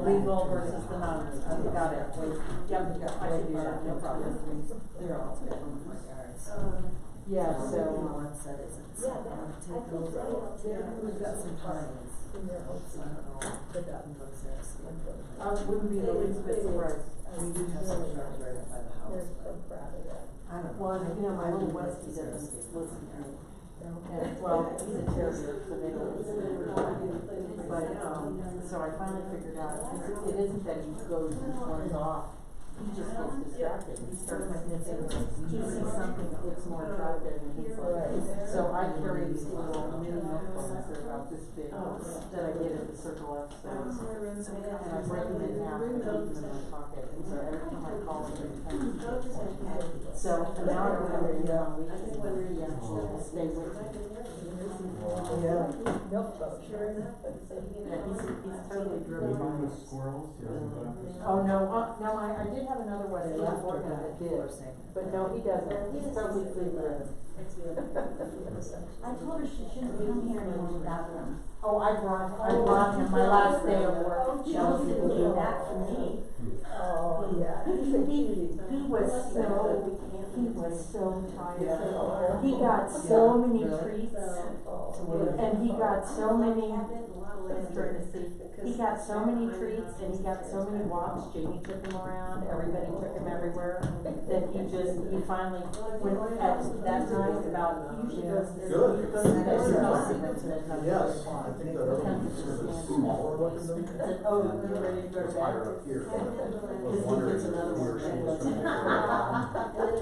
Legal versus the non, got it. Yep, I should do that, no problem. They're all good. Yeah, so. One set isn't. Yeah, that, I think so. We've got some times. In their own So I don't know. But that one goes there. I wouldn't be the least bit surprised. We do have some yards right up by the house. They're so proud of that. I don't know. Well, you know, my little Westie doesn't listen to me. And, well, he's a terrier, so they don't listen to me. But, so I finally figured out, it isn't that he goes and turns off. He just gets distracted. He starts sniffing. He sees something that looks more attractive and he's like, so I carry these little mini notebooks that are about this big that I get at the Circle F stores. And I break them in half and put them in my pocket. And so every time I call him, so and now I remember, he stay with me. Yeah. Milk boat. Yeah, he's totally driven by Maybe it. with squirrels, yeah. Oh, no, I did have another one in California that did, but no, he doesn't, he's totally free driven. I told her she shouldn't come here anymore without them. Oh, I brought him my last day of work. Chelsea came back from me. Oh, yeah. He was so tired. He got so many treats. And he got so many, he got so many treats and he got so many walks. Jamie took him around, everybody took him everywhere, that he finally, when at that time, about, usually goes to, Good. Yes, o'clock. I think that other is smaller looking than that. Oh, you're ready to go to It's bed? higher up here. I was He wondering gets if another he or one. she was trying to figure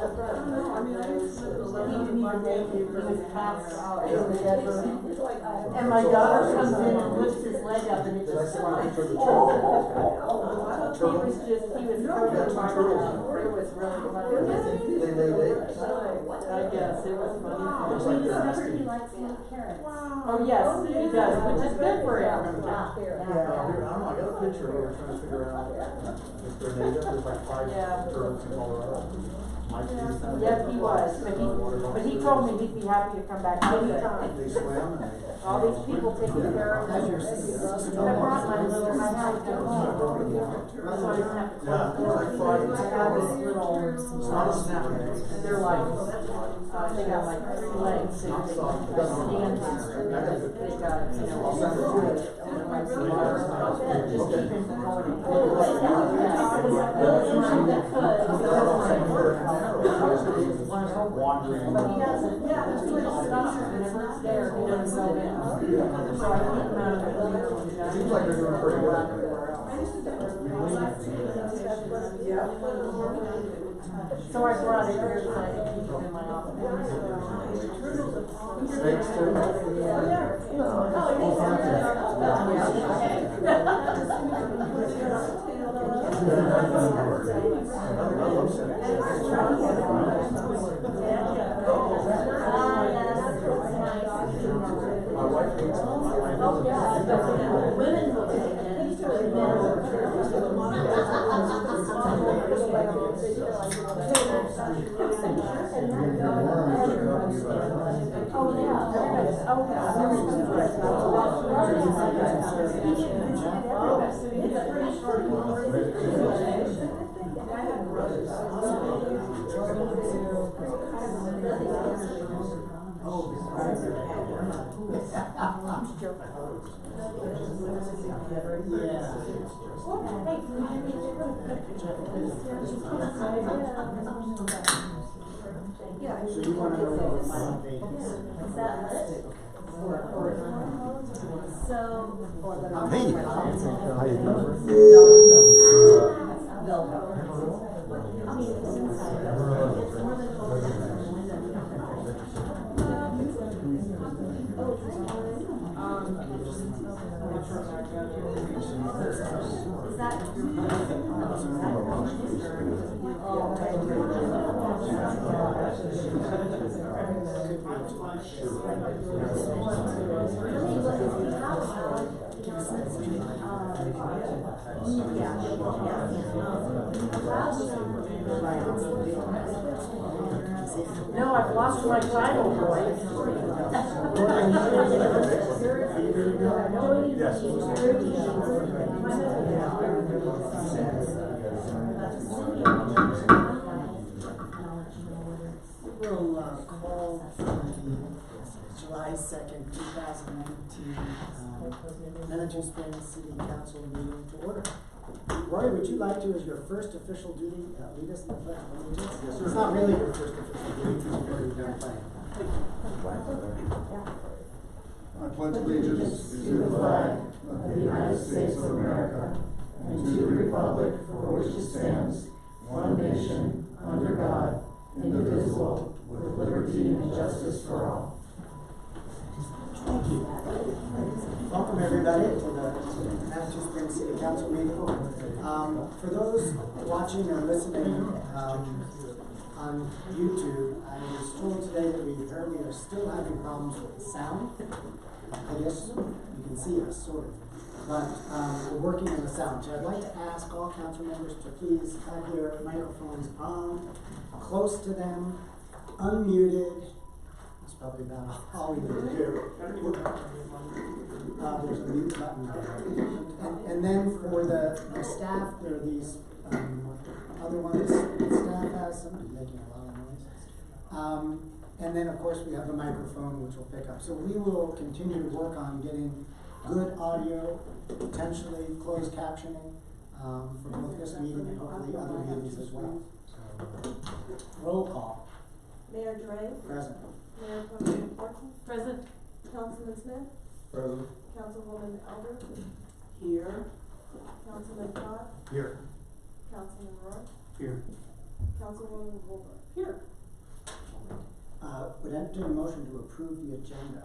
He didn't even make it, he was passed out in the bedroom. And my daughter comes in and lifts his leg up and it Did I just send a picture of the He was just, he was totally fired up. It was really funny. They laid eggs. I guess, it was funny. Looks like they're discovered he nesting. likes to eat carrots. Oh, yes, he does, which is good for him. Yeah, here, I don't know, I got a picture here, trying to figure out if they're native, there's like 5 turtles in Colorado. Mike, Yes, he was, but he told me he'd be happy to come back anytime. They swim and they. All these people taking care of him. I brought my little, I have to go home. So I don't have to. Yeah, it's like Friday. I have this little, It's not a snap. they're like, they got like 3 legs, so they stand, they got, you know, all I'll send it to you. just keep him going. Wandering. But he doesn't, whenever it's there, he doesn't go in. So I keep him out of the clear. Seems like they're doing pretty good. So I brought it here so I can keep it in my office. Snakes too? My wife hates them. Women look at Oh, Yeah. So you want to know what my babies? Is that lit? So. Hey. How you doing? I mean, it's inside. It's more than Is that? No, I've lost my title, boys. We'll, call the July 2nd, 2019, Manager Springs City Council meeting to order. Roy, would you like to, as your first official duty, lead us in the pledge of allegiance? Yes, sir. It's not really your first official duty, because you've already done plenty. I pledge allegiance to the flag of the United States of America and to the republic for which it stands, one nation, under God, indivisible, with liberty and justice for all. Thank you. Welcome everybody to the Natchez Springs City Council meeting. For those watching or listening on YouTube, I was told today that we are still having problems with the sound. I guess you can see us, sort of. But we're working on the sound. So I'd like to ask all council members to please have their microphones on, close to them, unmuted. That's probably about all we need to do. There's a mute button there. And then for the staff, there are these other ones that staff has. Somebody's making a lot of noise. And then, of course, we have the microphone, which will pick up. So we will continue to work on getting good audio, potentially closed captioning, for both this meeting and hopefully other meetings as well. So, roll call. Mayor Dre, Present. Mayor Pro Tem Horton, Present. Councilman Smith, President. Councilwoman Elder, Here. Councilman Todd, Here. Councilman Roy, Here. Councilwoman Wilbur. Here. Would entertain a motion to approve the agenda.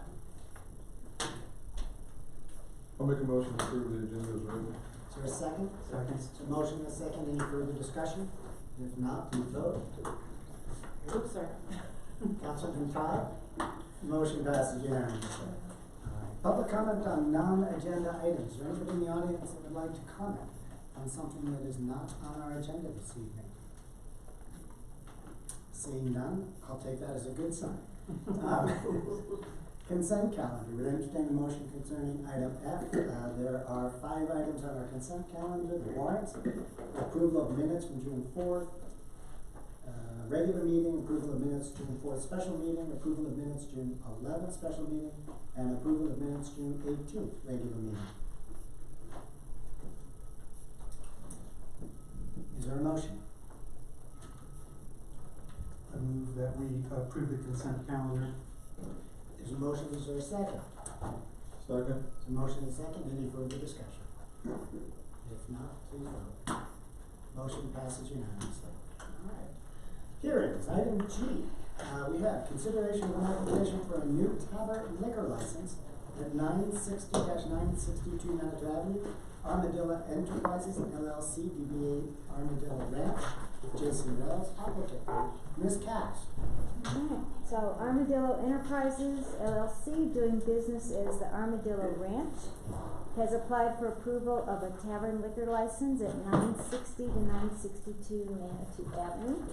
I'll make a motion to approve the agenda as written. Is there a second? Second. So motion and a second. Any further discussion? If not, please vote. Oops, sorry. Councilman Todd? Motion passes unanimously. Public comment on non-agenda items. Is there anybody in the audience that would like to comment on something that is not on our agenda this evening? Seeing none, I'll take that as a good sign. Consent calendar. Would entertain a motion concerning item F. There are 5 items on our consent calendar. The warrants, approval of minutes from June 4th, regular meeting, approval of minutes June 4th special meeting, approval of minutes June 11th special meeting, and approval of minutes June 18th regular meeting. Is there a motion? I move that we approve the consent calendar. There's a motion, is there a second? Second. There's a motion and a second, any further discussion? If not, please vote. Motion passes unanimously. Alright. Hearings, item G. We have consideration of an application for a new tavern liquor license at 960-962 Manitou Avenue, Armadillo Enterprises LLC, DBA Armadillo Ranch, with Jason Wells, applicant. Ms. Cass. Alright, so Armadillo Enterprises LLC, doing business as the Armadillo Ranch, has applied for approval of a tavern liquor license at 960 to 962 Manitou Avenue.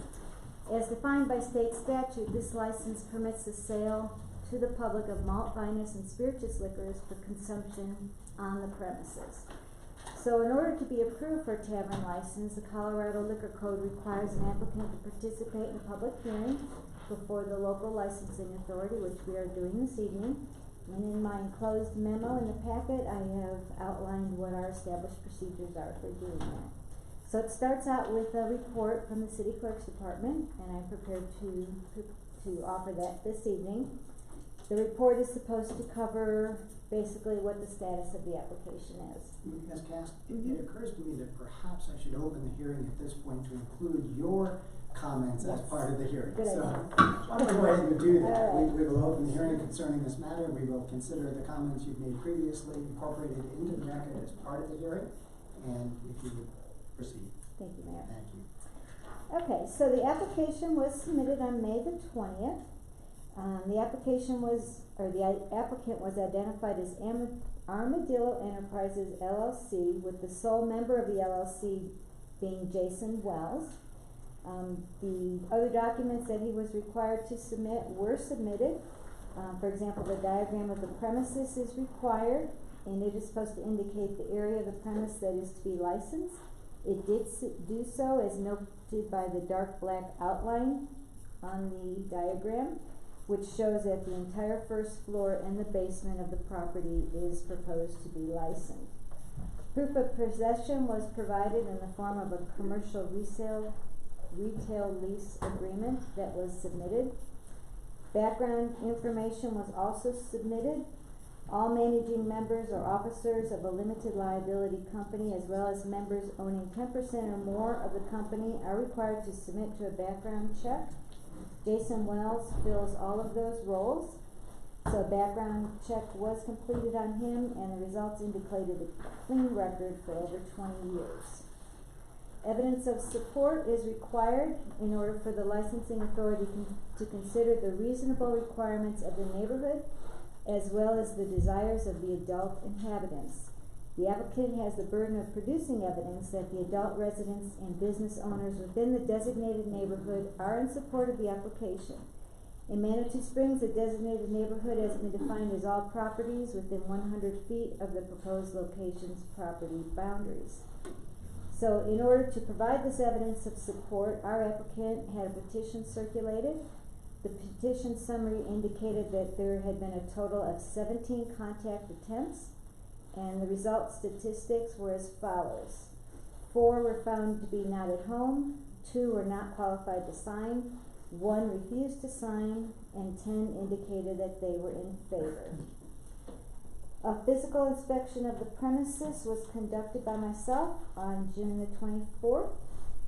As defined by state statute, this license permits the sale to the public of malt, vinous, and spirituous liquors for consumption on the premises. So in order to be approved for a tavern license, the Colorado Liquor Code requires an applicant to participate in a public hearing before the local licensing authority, which we are doing this evening. And in my enclosed memo in the packet, I have outlined what our established procedures are for doing that. So it starts out with a report from the City Clerk's Department, and I'm prepared to offer that this evening. The report is supposed to cover basically what the status of the application is. Ms. Cass, it occurs to me that perhaps I should open the hearing at this point to include your comments as part of the hearing. Good So, idea. why don't we go ahead and do that? All right. We will open the hearing concerning this matter. We will consider the comments you've made previously incorporated into the record as part of the hearing. And if you would proceed. Thank you, Mayor. Thank you. Okay, so the application was submitted on May the 20th. The applicant was identified as Armadillo Enterprises LLC, with the sole member of the LLC being Jason Wells. The other documents that he was required to submit were submitted. For example, the diagram of the premises is required, and it is supposed to indicate the area of the premise that is to be licensed. It did do so, as noted by the dark black outline on the diagram, which shows that the entire first floor and the basement of the property is proposed to be licensed. Proof of possession was provided in the form of a commercial retail lease agreement that was submitted. Background information was also submitted. All managing members or officers of a limited liability company, as well as members owning 10% or more of the company, are required to submit to a background check. Jason Wells fills all of those roles. So a background check was completed on him, and the results indicated a clean record for over 20 years. Evidence of support is required in order for the licensing authority to consider the reasonable requirements of the neighborhood, as well as the desires of the adult inhabitants. The applicant has the burden of producing evidence that the adult residents and business owners within the designated neighborhood are in support of the application. In Manitou Springs, the designated neighborhood has been defined as all properties within 100 feet of the proposed location's property boundaries. So in order to provide this evidence of support, our applicant had a petition circulated. The petition summary indicated that there had been a total of 17 contact attempts, and the result statistics were as follows. 4 were found to be not at home, 2 were not qualified to sign, 1 refused to sign, and 10 indicated that they were in favor. A physical inspection of the premises was conducted by myself on June the 24th.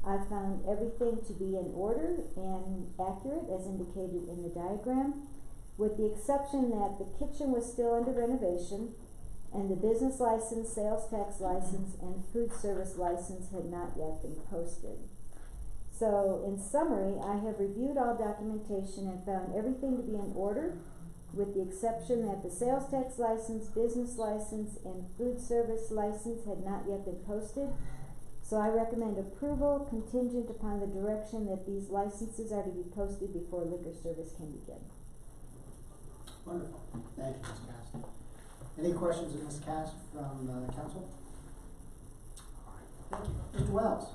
I found everything to be in order and accurate as indicated in the diagram, with the exception that the kitchen was still under renovation and the business license, sales tax license, and food service license had not yet been posted. So in summary, I have reviewed all documentation and found everything to be in order, with the exception that the sales tax license, business license, and food service license had not yet been posted. So I recommend approval contingent upon the direction that these licenses are to be posted before liquor service can begin. Wonderful. Thank you, Ms. Cass. Any questions of Ms. Cass from council? All right. Thank you. Mr. Wells.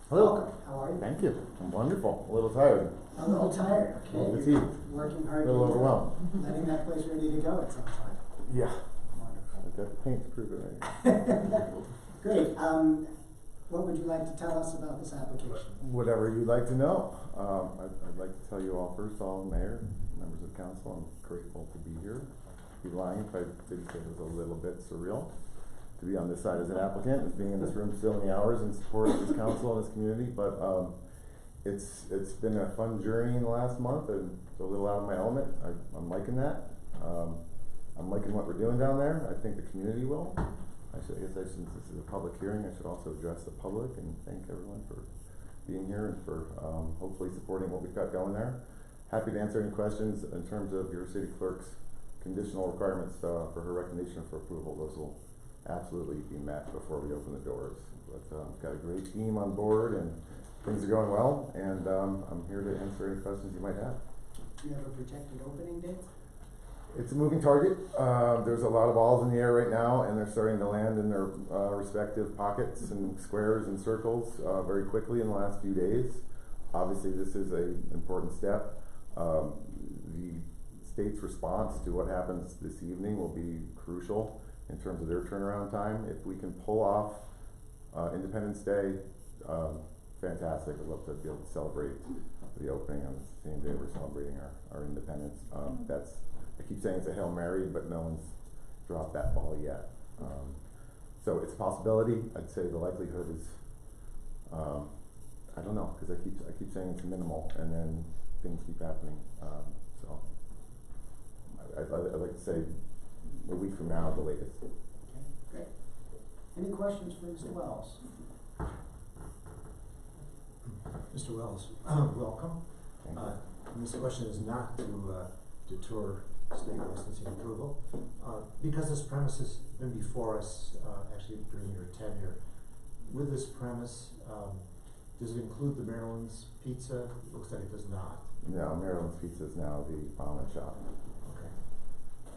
Hello. Welcome. How are you? Thank you. I'm wonderful. A little tired. A little tired. Okay. With You're you. working A hard. little to overwhelmed. letting that place ready to go at some point. Yeah. Wonderful. I've got paint to prove it right. Great. What would you like to tell us about this application? Whatever you'd like to know. I'd like to tell you all first, all mayor, members of council, I'm grateful to be here. I'd be lying if I didn't say it was a little bit surreal to be on this side as an applicant and being in this room so many hours in support of this council and this community. But it's been a fun journey in the last month and a little out of my element. I'm liking that. I'm liking what we're doing down there. I think the community will. Since this is a public hearing, I should also address the public and thank everyone for being here and for hopefully supporting what we've got going there. Happy to answer any questions in terms of your city clerk's conditional requirements for her recommendation for approval. Those will absolutely be met before we open the doors. But we've got a great team on board and things are going well, and I'm here to answer any questions you might have. Do you have a projected opening date? It's a moving target. There's a lot of balls in the air right now, and they're starting to land in their respective pockets and squares and circles very quickly in the last few days. Obviously, this is an important step. The state's response to what happens this evening will be crucial in terms of their turnaround time. If we can pull off Independence Day, fantastic. I'd love to be able to celebrate the opening on the same day we're celebrating our independence. I keep saying it's a Hail Mary, but no one's dropped that ball yet. So it's a possibility. I'd say the likelihood is, I don't know, because I keep saying it's minimal, and then things keep happening. So I'd like to say a week from now, the latest. Okay, great. Any questions for Mr. Wells? Mr. Wells, welcome. This question is not to deter state licensing approval. Because this premise has been before us, actually during your tenure, with this premise, Does it include the Maryland's Pizza? It looks like it does not. No, Maryland's Pizza is now the almond shop. Okay.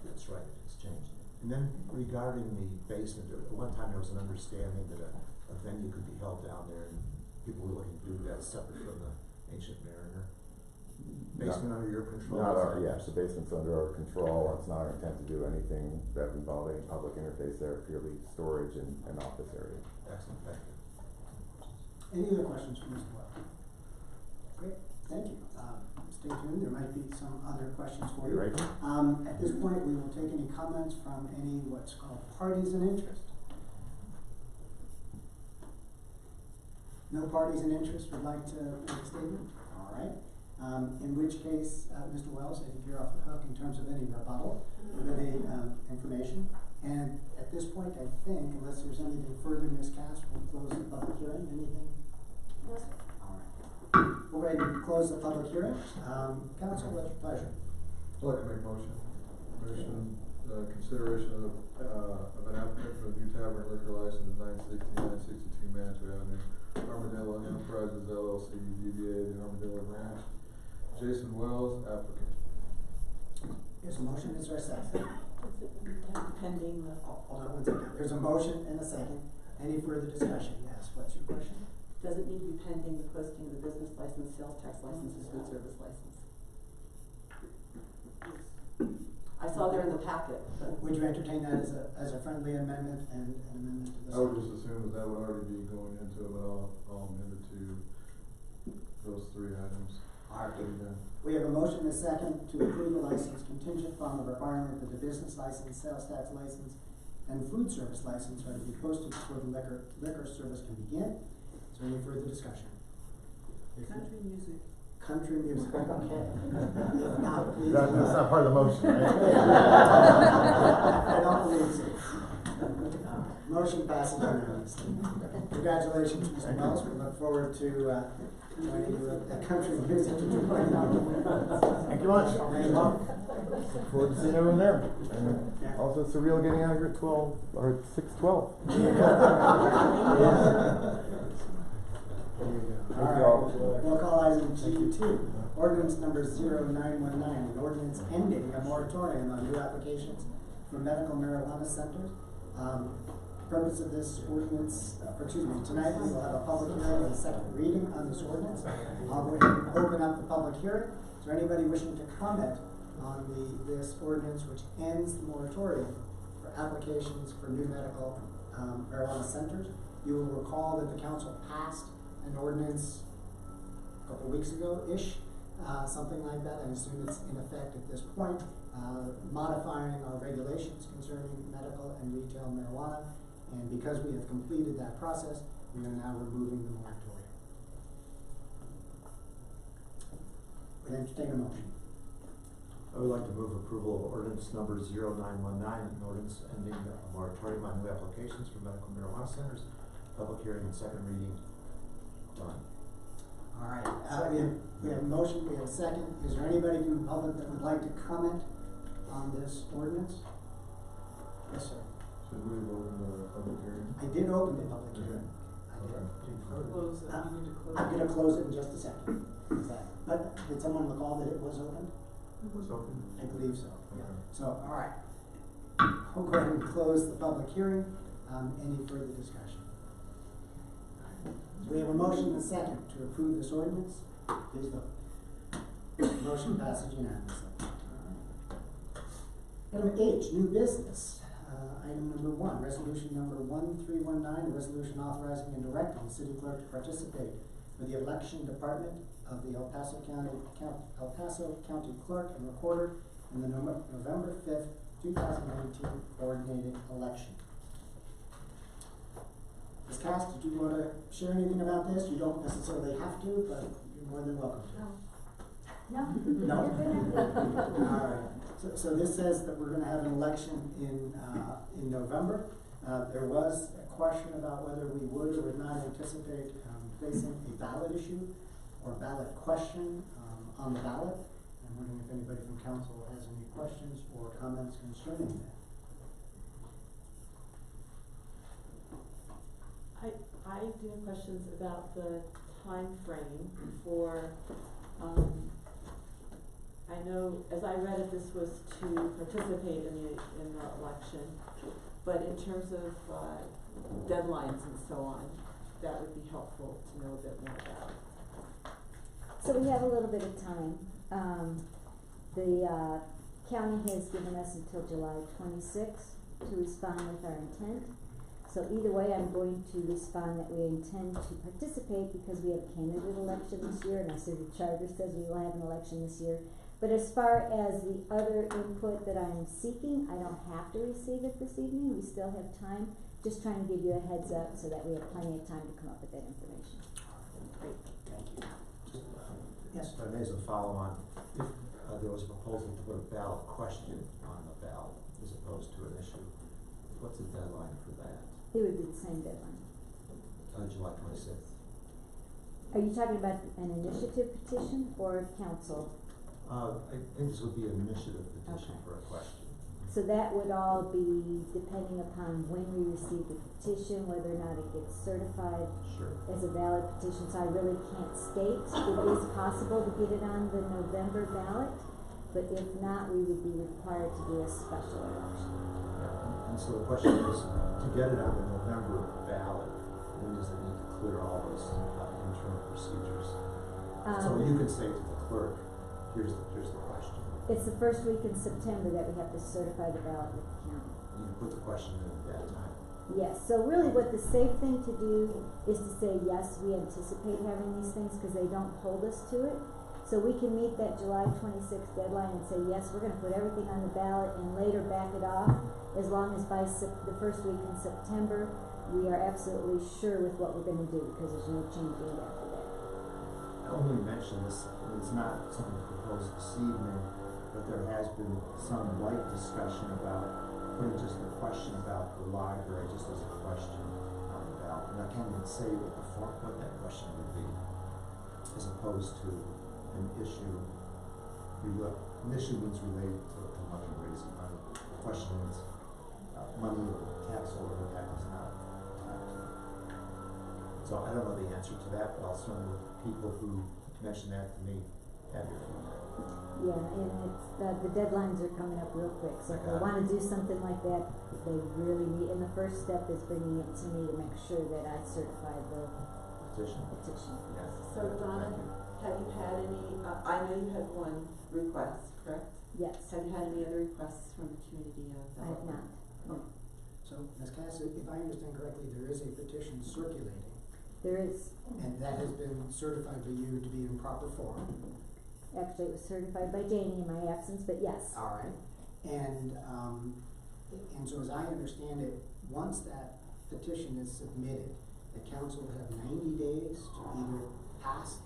That's right, it's changed. And then regarding the basement, at one time there was an understanding that a venue could be held down there and people were looking to do that separate from the Ancient Mariner. Basement under your control? Not is our, that- yes, the basement's under our control. It's not our intent to do anything that involve any public interface there, purely storage and office area. Excellent, thank you. Any other questions for Mr. Wells? Great, thank you. Stay tuned, there might be some other questions for you. Right. At this point, we will take any comments from any what's called parties in interest. No parties in interest would like to make a statement? All right. In which case, Mr. Wells, I think you're off the hook in terms of any rebuttal with any information. And at this point, I think, unless there's anything further miscast, we'll close the public hearing. Anything? All right. We'll go ahead and close the public hearing. Council, what's your pleasure? I'd like to make a motion. Consideration of an applicant for a new tavern liquor license at 962 Manitou Avenue, Armadillo Enterprises LLC, DBA The Armadillo Ranch. Jason Wells, applicant. There's a motion, is there a second? Pending the. Hold on one second. There's a motion and a second. Any further discussion? Yes, what's your question? Does it need to be pending the posting of the business license, sales tax license, and food service license? I saw there in the packet, but. Would you entertain that as a friendly amendment and an amendment to this? I would just assume that would already be going into it, but I'll amend it to those three items. All right. We have a motion and a second to approve the license contingent upon the requirement that the business license, sales tax license, and food service license are to be posted before the liquor service can begin. Is there any further discussion? Country music. Country music, okay. If not, please. That's not part of the motion, right? I don't believe so. Motion passes unanimously. Congratulations, Mr. Wells. We look forward to joining you at country music. Thank you much. Thank you. Look forward to seeing everyone there. And also surreal getting out here at 12 or 6:12. All right, we'll call item G2, ordinance number 0919, an ordinance ending a moratorium on new applications for medical marijuana centers. Purpose of this ordinance, tonight we will have a public hearing and a second reading on this ordinance. I'll go ahead and open up the public hearing. Is there anybody wishing to comment on this ordinance which ends the moratorium for applications for new medical marijuana centers? You will recall that the council passed an ordinance a couple of weeks ago-ish, something like that. I assume it's in effect at this point, modifying our regulations concerning medical and retail marijuana. And because we have completed that process, we are now removing the moratorium. Would entertain a motion. I would like to move approval of ordinance number 0919, an ordinance ending a moratorium on new applications for medical marijuana centers. Public hearing and second reading done. All right, we have a motion, we have a second. Is there anybody from the public that would like to comment on this ordinance? Yes, sir. Should we open the public hearing? I did open the public hearing. I did. Close it, we need to close it. I'm gonna close it in just a second. But did someone recall that it was open? It was open? I believe so, yeah. Okay. So, all right. We'll go ahead and close the public hearing. Any further discussion? So we have a motion and a second to approve this ordinance. Please vote. Motion passes unanimously. Item H, new business. Item number 1, resolution number 1319, a resolution authorizing and directing the city clerk to participate with the election department of the El Paso County Clerk and Recorder in the November 5th, 2019 coordinated election. Ms. Cass, did you want to share anything about this? You don't necessarily have to, but you're more than welcome to. No. No? All right. So this says that we're going to have an election in November. There was a question about whether we would or would not anticipate placing a ballot issue or ballot question on the ballot. I'm wondering if anybody from council has any questions or comments concerning that. I do have questions about the time frame for, I know, as I read it, this was to participate in the election, but in terms of, deadlines and so on, that would be helpful to know a bit more about. So we have a little bit of time. The county has given us until July 26th to respond with our intent. So either way, I'm going to respond that we intend to participate because we have a candidate election this year, and I see the charter says we will have an election this year. But as far as the other input that I'm seeking, I don't have to receive it this evening. We still have time. Just trying to give you a heads up so that we have plenty of time to come up with that information. Great, thank you. Yes. If I may as a follow on, if there was a proposal to put a ballot question on the ballot as opposed to an issue, what's the deadline for that? It would be the same deadline. July 26th. Are you talking about an initiative petition or council? I think this would be an initiative petition Okay. for a question. So that would all be depending upon when we receive the petition, whether or not it gets certified Sure. as a valid petition, so I really can't state. It is possible to get it on the November ballot, but if not, we would be required to do a special election. Yeah. And so the question is, to get it on the November ballot, when does it need to clear all those internal procedures? So you can say to the clerk, here's the question. It's the first week in September that we have to certify the ballot with the county. You can put the question in at that time. Yes, so really what the safe thing to do is to say, yes, we anticipate having these things because they don't hold us to it. So we can meet that July 26th deadline and say, yes, we're gonna put everything on the ballot and later back it off, as long as by the first week in September, we are absolutely sure with what we're gonna do, because there's no change date after that. I only mention this, it's not something proposed this evening, but there has been some light discussion about putting just a question about the library, just as a question on the ballot. And I can't even say what that question would be, as opposed to an issue. An issue means related to money raising. The question is money or tax or that is not tied to it. So I don't know the answer to that, but I'll certainly, people who mention that to me, have your feedback. Yeah, and it's, the deadlines are coming up real quick, so if they wanna do something like that, they really need, and the first step is bringing it to me to make sure that I certify the Petition? petition. Yes. So Donna, have you had any, I know you had one request, correct? Yes, Have you had any other requests from the community of I have not. So, Ms. Cass, if I understand correctly, there is a petition circulating, There is, and that has been certified by you to be in proper form. actually, it was certified by Janie in my absence, but yes. All right, and so as I understand it, once that petition is submitted, the council will have 90 days to either pass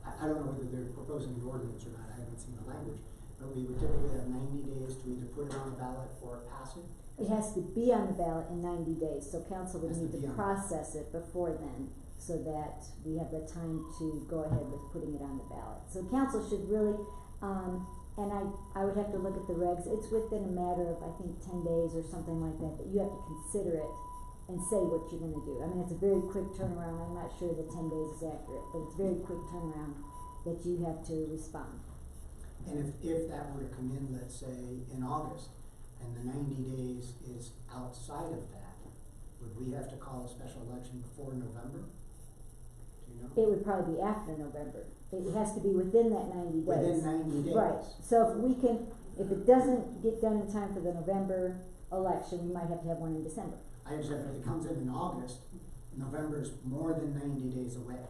I don't know whether they're proposing an ordinance or not, I haven't seen the language, but we would typically have 90 days to either put it on the ballot or pass it. It has to be on the ballot in 90 days, so council would Has to need be to on. process it before then, so that we have the time to go ahead with putting it on the ballot. So council should really, and I would have to look at the regs, it's within a matter of, I think, 10 days or something like that, that you have to consider it and say what you're gonna do. I mean, it's a very quick turnaround, I'm not sure that 10 days is accurate, but it's a very quick turnaround that you have to respond. And if that were to come in, let's say, in August, and the 90 days is outside of that, would we have to call a special election before November? Do you know? It would probably be after November. It has to be within that 90 days. Within 90 days? Right, so if it doesn't get done in time for the November election, we might have to have one in December. I understand, but if it comes in August, November's more than 90 days away.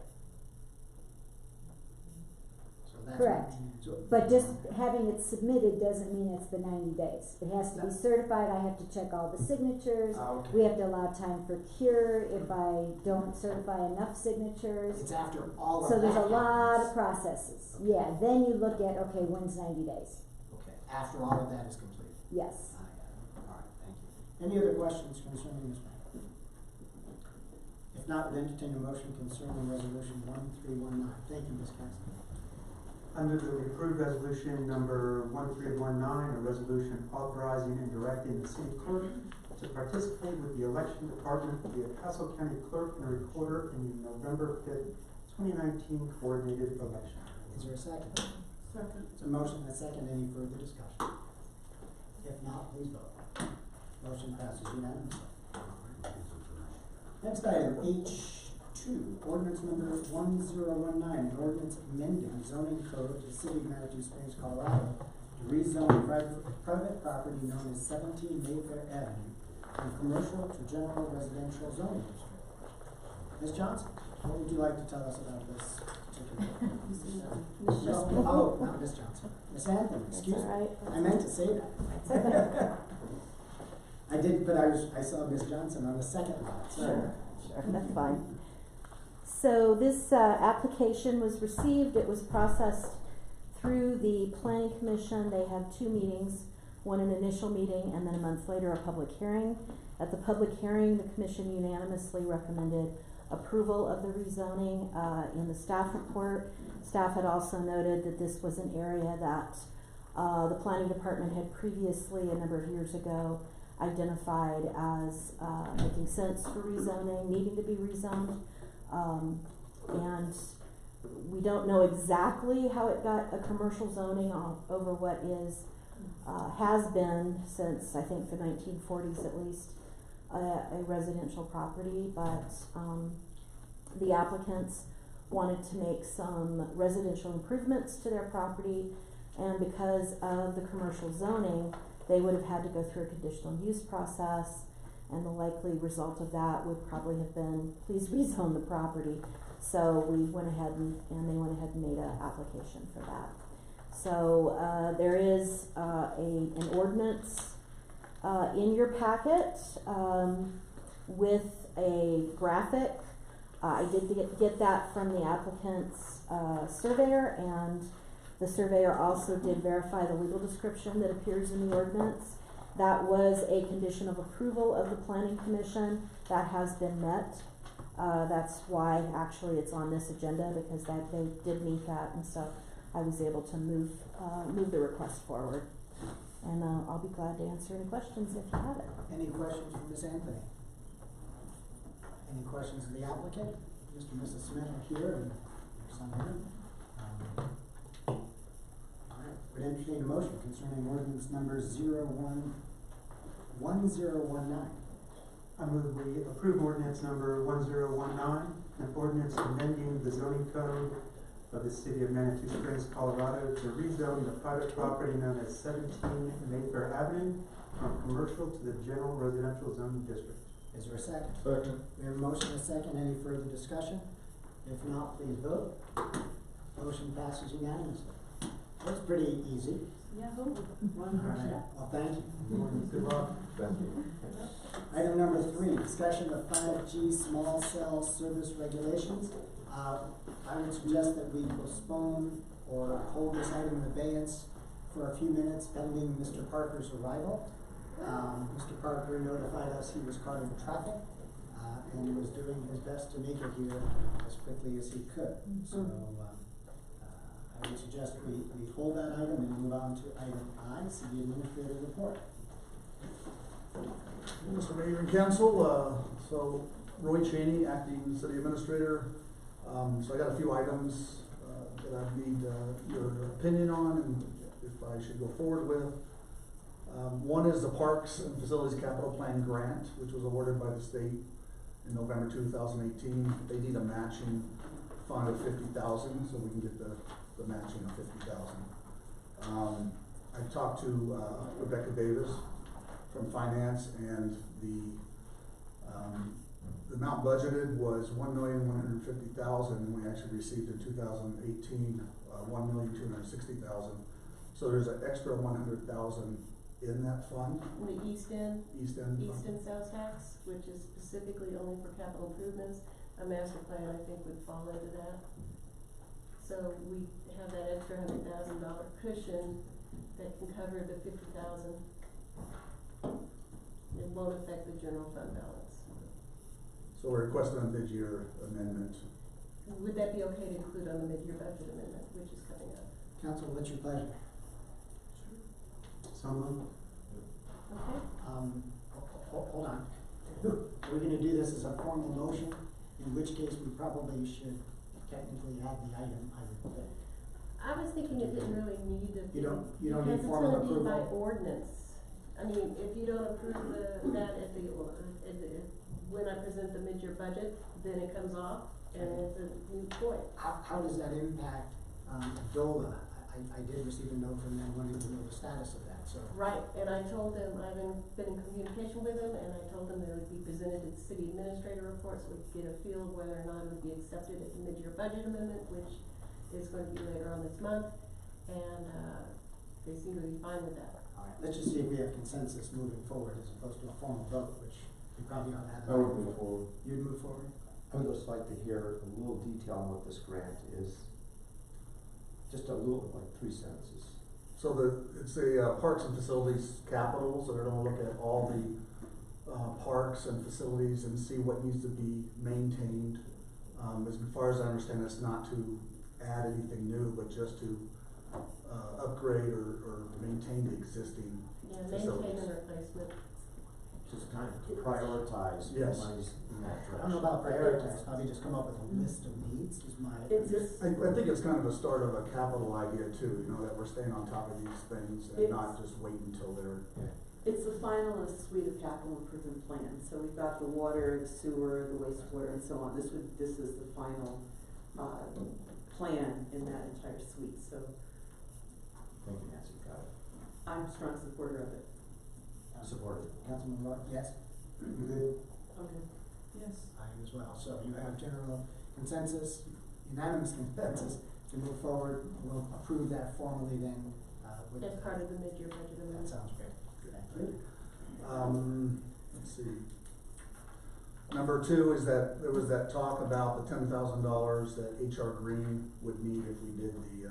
So that's. Correct. So, But just having it submitted doesn't mean it's the 90 days. It has to be certified, I have to check all the signatures. Okay. We have to allow time for cure if I don't certify enough signatures. It's after all of that. So there's a lot of happens. processes. Okay. Yeah, then you look at, okay, when's 90 days? Okay, after all of that is completed. Yes. I got it. All right, thank you. Any other questions concerning this matter? If not, would entertain a motion concerning resolution 1319. Thank you, Ms. Cassidy. Under the approved resolution number 1319, a resolution authorizing and directing the city clerk to participate with the election department, the Pasco County clerk and recorder in the November 5th, 2019 coordinated election. Is there a second? Second. It's a motion and a second. Any further discussion? If not, please vote. Motion passes unanimously. Next item, H2, ordinance number 1019, an ordinance amending zoning code of the city of Manitou Springs, Colorado, to rezone private property known as 17 Mayfair Avenue from commercial to general residential zoning district. Ms. Johnson, what would you like to tell us about this particular? Oh, not Ms. Johnson. Ms. Anthony, excuse me. That's all right. I meant to say that. I did, but I saw Ms. Johnson on the second line, sorry. Sure, that's fine. So this application was received, it was processed through the planning commission. They had 2 meetings, one an initial meeting and then a month later a public hearing. At the public hearing, the commission unanimously recommended approval of the rezoning. In the staff report, staff had also noted that this was an area that the planning department had previously, a number of years ago, identified as making sense for rezoning, needing to be rezoned. And we don't know exactly how it got a commercial zoning over what is, has been since I think the 1940s at least, a residential property, but the applicants wanted to make some residential improvements to their property, and because of the commercial zoning, they would have had to go through a conditional use process, and the likely result of that would probably have been, please rezone the property. So we went ahead and they went ahead and made an application for that. So there is an ordinance in your packet with a graphic. I did get that from the applicant's surveyor, and the surveyor also did verify the legal description that appears in the ordinance. That was a condition of approval of the planning commission. That has been met. That's why actually it's on this agenda, because that they did meet that, and so I was able to move the request forward. And I'll be glad to answer any questions if you have it. Any questions from Ms. Anthony? Any questions of the applicant? Mr. and Mrs. Smith are here, and there's some here. All right, would entertain a motion concerning ordinance number 1019. I move we approve ordinance number 1019, an ordinance amending the zoning code of the city of Manitou Springs, Colorado, to rezone the private property known as 17 Mayfair Avenue from commercial to the general residential zoning district. Is there a second? Second. We have a motion and a second. Any further discussion? If not, please vote. Motion passes unanimously. That's pretty easy. Yeah. All right, well, thank you. Good luck. Thank you. Item number 3, discussion of 5G small cell service regulations. I would suggest that we postpone or hold this item in abeyance for a few minutes pending Mr. Parker's arrival. Mr. Parker notified us he was caught in traffic and was doing his best to make it here as quickly as he could. So I would suggest we hold that item and move on to item I, City Administrator Report. Mr. Mayor and Council, so Roy Cheney, Acting City Administrator. So I got a few items that I need your opinion on and if I should go forward with. One is the Parks and Facilities Capital Plan grant, which was awarded by the state in November 2018. They need a matching fund of $50,000, so we can get the matching of $50,000. I talked to Rebecca Davis from Finance, and the amount budgeted was $1,150,000, and we actually received in 2018 $1,260,000. So there's an extra $100,000 in that fund. The East End East sales tax, which is specifically only for capital improvements, a master plan I think would fall into that. So we have that extra $100,000 cushion that can cover the $50,000. It won't affect the general fund balance. So we're requesting a mid-year amendment. Would that be okay to include on the mid-year budget amendment, which is coming up? Council, what's your pleasure? So moved. Okay. Hold on. Are we gonna do this as a formal motion? In which case we probably should technically add the item, I would think. I was thinking it didn't really need to be. You don't need formal Because it's gonna be by approval? ordinance. I mean, if you don't approve that at the, when I present the mid-year budget, then it comes off and it's a new point. How does that impact, DOLA? I did receive a note from them wanting to know the status of that, so. Right, and I told them, I've been in communication with them, and I told them that it would be presented at the city administrator report, so we could get a feel of whether or not it would be accepted at the mid-year budget amendment, which is going to be later on this month, and, they seem to be fine with that. All right, let's just see if we have consensus moving forward as opposed to a formal vote, which we probably ought to have. I would move forward. You'd move forward? I would just like to hear a little detail on what this grant is. Just a little, like 3 sentences. So it's a Parks and Facilities Capital, so they're gonna look at all the parks and facilities and see what needs to be maintained. As far as I understand, it's not to add anything new, but just to upgrade or maintain the existing Yeah, facilities. maintain and replacement. Just kind of prioritize Yes. monies in that direction. I don't know about prioritize, probably just come up with a list of needs is my. I think it's kind of a start of a capital idea too, you know, that we're staying on top of these things and not just wait until they're. It's the final in a suite of capital improvement plans, so we've got the water, the sewer, the wastewater, and so on. This is the final, plan in that entire suite, so Thank you, Nancy, got it. I'm a strong supporter of it. Supported. Councilman Roy, yes? You good? Okay. Yes. I am as well. So you have general consensus, unanimous consensus to move forward. We'll approve that formally then, with. As part of the mid-year budget That amendment. sounds great. Thank you. Let's see. Number 2 is that there was that talk about the $10,000 that HR Green would need if we did the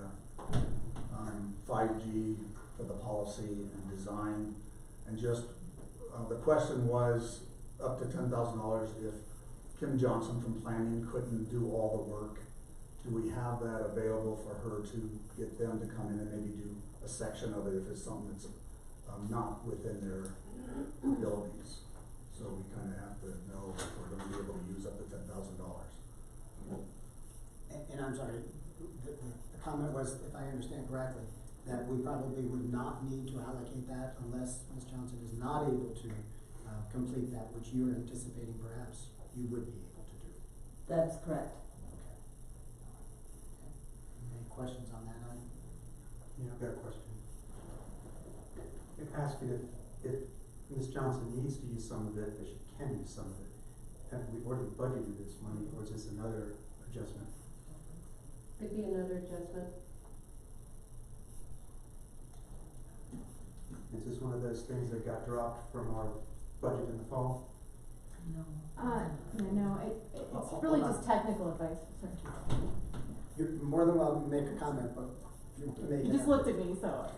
5G for the policy and design. And just, the question was up to $10,000 if Kim Johnson from planning couldn't do all the work. Do we have that available for her to get them to come in and maybe do a section of it if it's something that's not within their abilities? So we kind of have to know if we're going to be able to use up to $10,000. And I'm sorry, the comment was, if I understand correctly, that we probably would not need to allocate that unless Ms. Johnson is not able to complete that, which you're anticipating perhaps you would be able to do. That's correct. Okay. Any questions on that item? Yeah, I've got a question. It asks you if Ms. Johnson needs to use some of it, if she can use some of it. Have we already budgeted this money, or is this another adjustment? Could be another adjustment. Is this one of those things that got dropped from our budget in the fall? No, it's really just technical advice. You're more than welcome to make a comment, but you can make it. You just looked at me, so.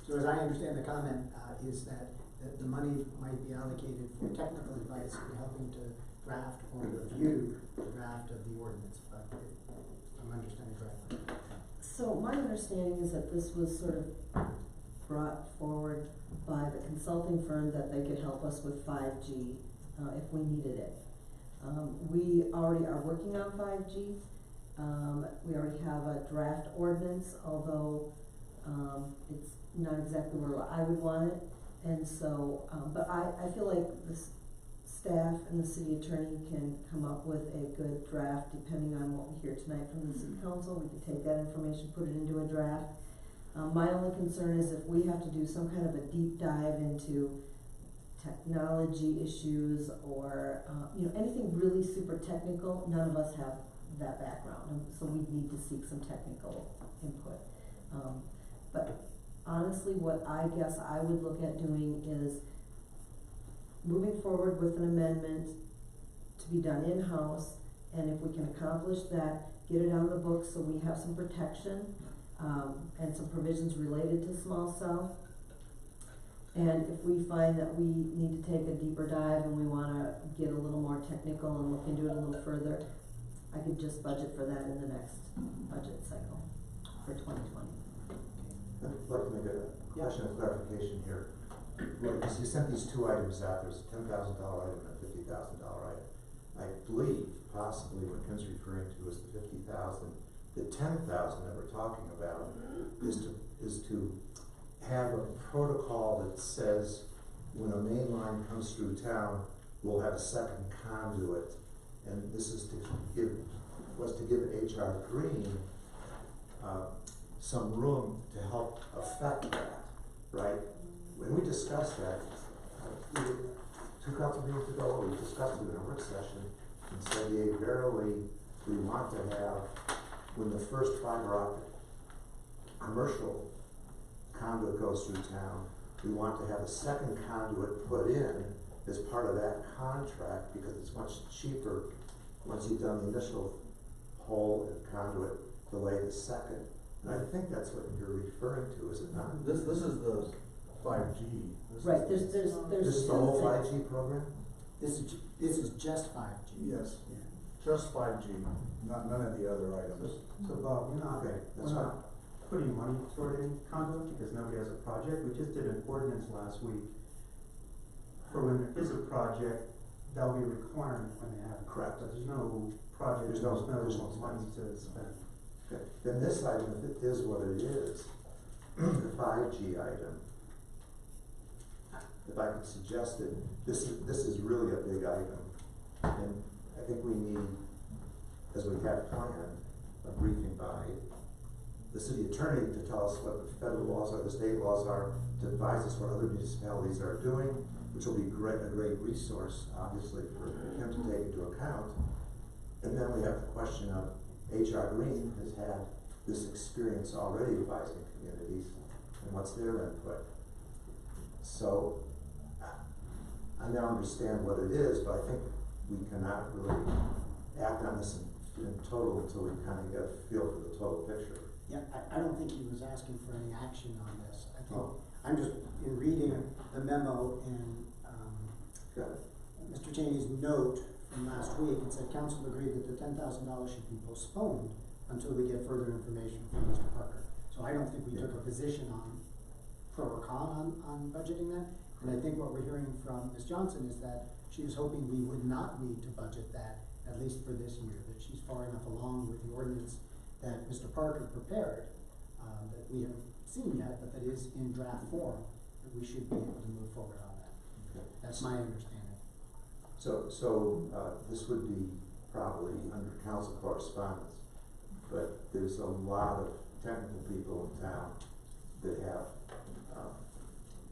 So as I understand the comment, is that the money might be allocated for technical advice in helping to draft or review the draft of the ordinance, but I'm understanding correctly. So my understanding is that this was sort of brought forward by the consulting firm that they could help us with 5G, if we needed it. We already are working on 5G. We already have a draft ordinance, although, it's not exactly where I would want it. And so, but I feel like the staff and the city attorney can come up with a good draft depending on what we hear tonight from the city council. We can take that information, put it into a draft. My only concern is if we have to do some kind of a deep dive into technology issues or, anything really super technical, none of us have that background, and so we need to seek some technical input. But honestly, what I guess I would look at doing is moving forward with an amendment to be done in-house, and if we can accomplish that, get it on the books so we have some protection, and some provisions related to small cell. And if we find that we need to take a deeper dive and we wanna get a little more technical and look into it a little further, I could just budget for that in the next budget cycle for 2020. I'd like to make a question of clarification here. Well, you sent these 2 items out, there's a $10,000 item and a $50,000 item. I believe possibly what Ken's referring to is the 50,000. The 10,000 that we're talking about is to have a protocol that says when a main line comes through town, we'll have a second conduit. And this is to give HR Green some room to help affect that, right? When we discussed that, 2 council meetings ago, we discussed it in a work session and said, yeah, verily, we want to have, when the first fiber optic commercial conduit goes through town, we want to have a second conduit put in as part of that contract because it's much cheaper once you've done the initial hole and conduit to lay the second. And I think that's what you're referring to, is it not? This is the 5G. Right, there's This is the whole 5G program? This is just 5G. Yes, just 5G, none of the other items. So Bob, we're not, Okay, that's we're fine. not putting money toward any conduit because nobody has a project. We just did an ordinance last week for when there is a project, that'll be a requirement when they have. Correct. But there's no project, There's there's no no money to spend. Okay, then this item, if it is what it is, the 5G item, if I could suggest it, this is really a big item. And I think we need, as we have planned, a briefing by the city attorney to tell us what the federal laws are, the state laws are, to advise us what other municipalities are doing, which will be a great resource, obviously, for him to take into account. And then we have the question of HR Green has had this experience already advising communities, and what's their input. So I now understand what it is, but I think we cannot really act on this in total until we kind of get a feel for the total picture. Yeah, I don't think he was asking for any action on this. I think, I'm just, in reading the memo and, Got it. Mr. Cheney's note from last week, it said council agreed that the $10,000 should be postponed until we get further information from Mr. Parker. So I don't think we took a position on pro or con on budgeting that. And I think what we're hearing from Ms. Johnson is that she is hoping we would not need to budget that, at least for this year, that she's far enough along with the ordinance that Mr. Parker prepared, that we haven't seen yet, but that is in draft form, that we should be able to move forward on that. Okay. That's my understanding. So this would be probably under council correspondence, but there's a lot of technical people in town that have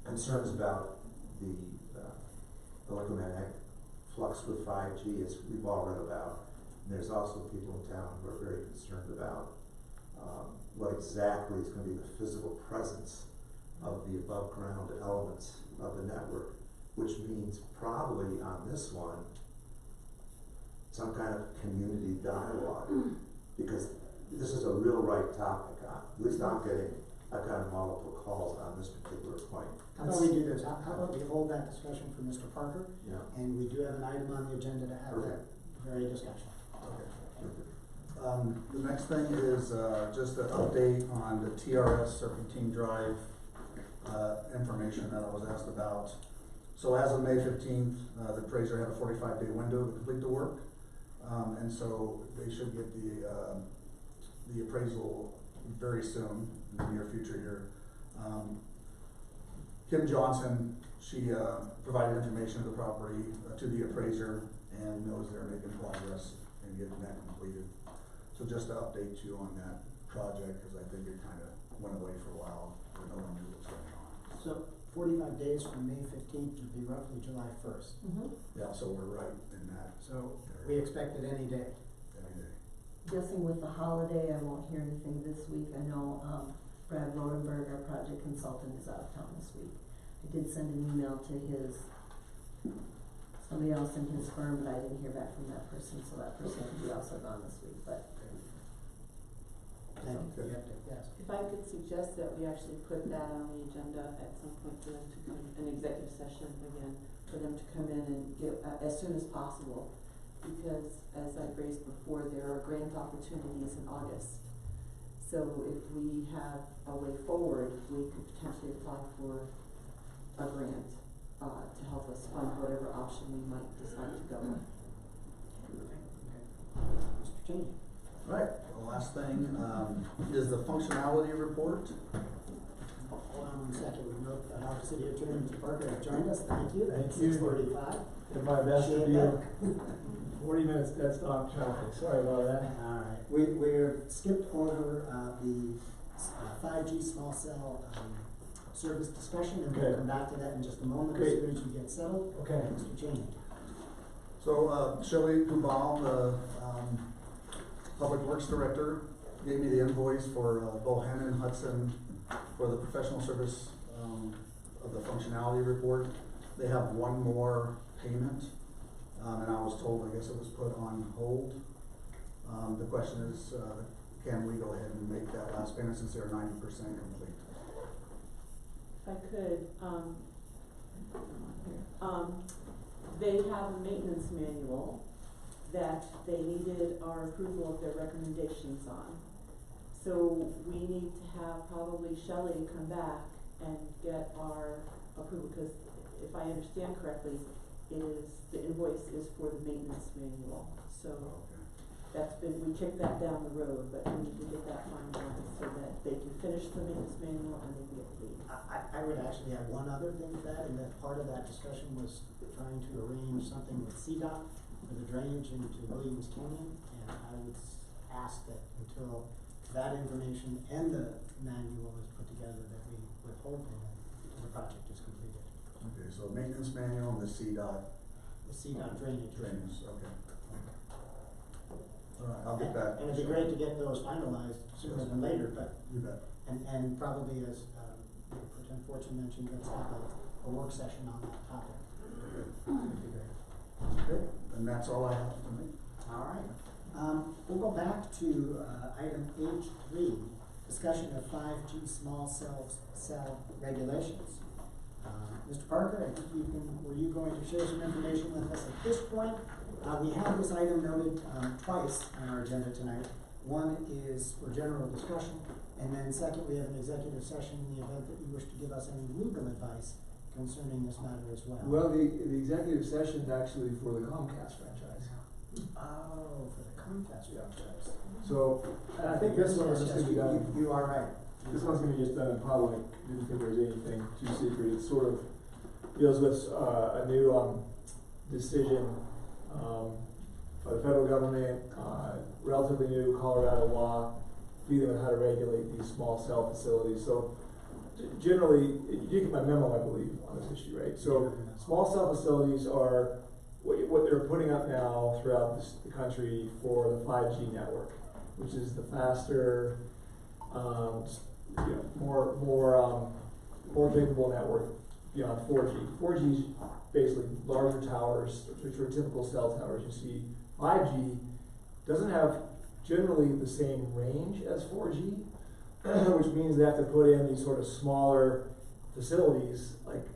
concerns about the electromagnetic flux with 5G, as we've all read about. And there's also people in town who are very concerned about what exactly is going to be the physical presence of the above ground elements of the network, which means probably on this one, some kind of community dialogue, because this is a real right topic. At least I've gotten multiple calls on this particular point. How about we do this, how about we hold that discussion for Mr. Parker? Yeah. And we do have an item on the agenda to have that very discussion. The next thing is, just an update on the TRS Serpentine Drive, information that I was asked about. So as of May 15th, the appraiser had a 45-day window to complete the work. And so they should get the appraisal very soon, in the near future here. Kim Johnson, she provided information of the property to the appraiser and knows they're making progress in getting that completed. So just to update you on that project, because I think it kind of went away for a while and no one knew what was going on. So 45 days from May 15th would be roughly July 1st. Yeah, so we're right in that. So we expect it any day. Any day. Guessing with the holiday, I won't hear anything this week. I know, Brad Rodenberg, our project consultant, is out of town this week. I did send an email to somebody else in his firm, but I didn't hear back from that person, so that person could be also gone this week, but. Thank you for the update, yes. If I could suggest that we actually put that on the agenda at some point for them to come, an executive session again, for them to come in and get, as soon as possible. Because as I've raised before, there are grant opportunities in August. So if we have a way forward, we could potentially apply for a grant, to help us fund whatever option we might decide to go with. Cheney. Right, the last thing, is the functionality report. Hold on one second, we note that our city attorney, Mr. Parker, has joined us, thank you. Thank At you. 6:45. Did my best to Appreciate be that. 40 minutes dead stop traffic, sorry about that. Alright, we're skipped over, the 5G small cell, service discussion, and we'll Okay. come back to that in just a moment, as Great. soon as you get settled. Okay. Mr. Cheney. So, Shelley Kubal, the, Public Works Director, gave me the invoice for, Bohannon Hudson for the professional service, of the functionality report. They have one more payment, and I was told, I guess it was put on hold. The question is, can we go ahead and make that last payment since they're 90% complete? If I could, they have a maintenance manual that they needed our approval of their recommendations on. So we need to have probably Shelley come back and get our approval, because if I understand correctly, the invoice is for the maintenance manual. So we kicked that down the road, but we need to get that finalized so that they can finish the maintenance manual and they get paid. I would actually add one other thing to that, and that part of that discussion was trying to arrange something with CDOT for the drainage into Williams Canyon, and I would ask that until that information and the manual is put together, that we withhold payment until the project is completed. Okay, so maintenance manual and the CDOT. The CDOT drainage. Drainage, okay. All right, I'll get that. And it'd be great to get those finalized sooner than later, but, You bet. and probably as, Lieutenant Fortune mentioned, let's have a work session on that topic. That'd be great. Okay, and that's all I have tonight. All right. We'll go back to, item H3, discussion of 5G small cell regulations. Mr. Parker, I think were you going to share some information with us at this point? We have this item noted, twice on our agenda tonight. One is for general discussion, and then second, we have an executive session in the event that you wish to give us any legal advice concerning this matter as well. Well, the executive session is actually for the Comcast franchise. Oh, for the Comcast franchise. So, and I think this one is just gonna be done. You are right. This one's gonna be just done in public. Didn't think there was anything too secret. It sort of deals with a new decision by the federal government, relatively new Colorado law dealing with how to regulate these small cell facilities. So generally, you get my memo, I believe, on this issue, right? So small cell facilities are what they're putting up now throughout the country for the 5G network, which is the faster, more capable network beyond 4G. 4G is basically larger towers, which are typical cell towers you see. 5G doesn't have generally the same range as 4G, which means they have to put in these sort of smaller facilities, like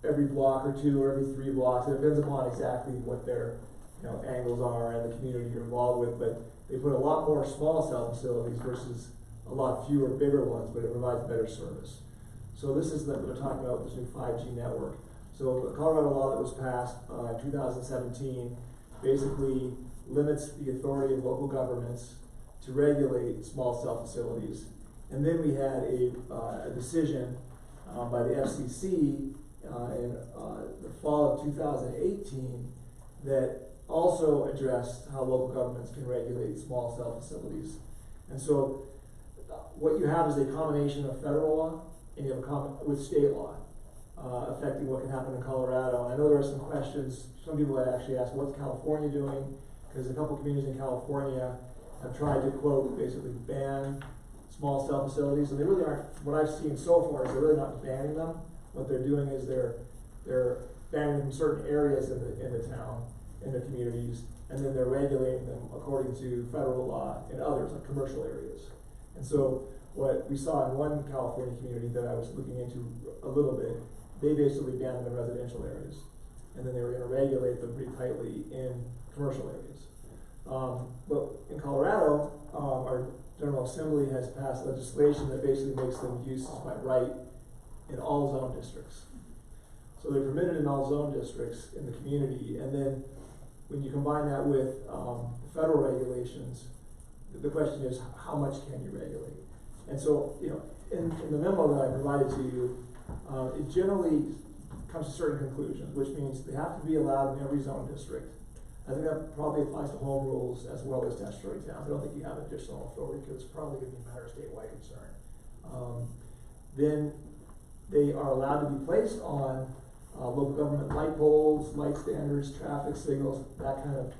every block or two or every 3 blocks. It depends upon exactly what their angles are and the community you're involved with, but they put a lot more small cell facilities versus a lot fewer bigger ones, but it provides better service. So this is what we're talking about, this new 5G network. So the Colorado law that was passed in 2017 basically limits the authority of local governments to regulate small cell facilities. And then we had a decision by the FCC in the fall of 2018 that also addressed how local governments can regulate small cell facilities. And so what you have is a combination of federal law and you have with state law affecting what can happen in Colorado. And I know there are some questions. Some people had actually asked, what's California doing? Because a couple communities in California have tried to, quote, basically ban small cell facilities. And they really aren't, what I've seen so far is they're really not banning them. What they're doing is they're banning them in certain areas in the town, in the communities, and then they're regulating them according to federal law in others, like commercial areas. And so what we saw in one California community that I was looking into a little bit, they basically banned them in residential areas. And then they were going to regulate them pretty tightly in commercial areas. But in Colorado, our General Assembly has passed legislation that basically makes them uses by right in all zone districts. So they're permitted in all zone districts in the community, and then when you combine that with, the federal regulations, the question is, how much can you regulate? And so, you know, in the memo that I provided to you, it generally comes to certain conclusions, which means they have to be allowed in every zone district. I think that probably applies to home rules as well as statutory towns. I don't think you have additional authority because it's probably going to be a matter of statewide concern. Then they are allowed to be placed on local government light poles, light standards, traffic signals, that kind of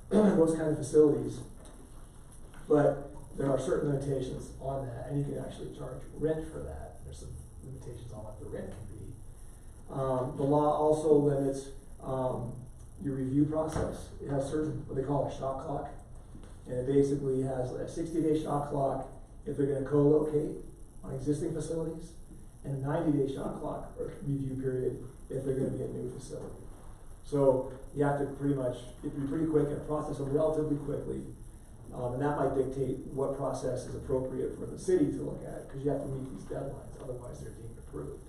those kind of facilities. But there are certain limitations on that, and you can actually charge rent for that. There's some limitations on what the rent can be. The law also limits your review process. It has certain, what they call a shot clock, and it basically has a 60-day shot clock if they're going to co-locate on existing facilities, and a 90-day shot clock or review period if they're going to be a new facility. So you have to pretty much, you have to be pretty quick and process them relatively quickly. And that might dictate what process is appropriate for the city to look at, because you have to meet these deadlines, otherwise they're deemed approved.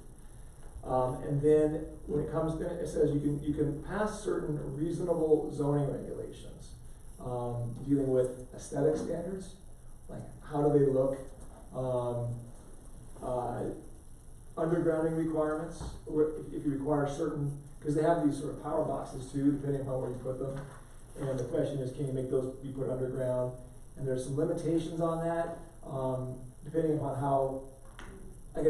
And then when it comes, then it says you can pass certain reasonable zoning regulations, dealing with aesthetic standards, like how do they look, undergrounding requirements, or if you require certain, because they have these sort of power boxes too, depending upon where you put them. And the question is, can you make those be put underground? And there's some limitations on that, depending upon how, like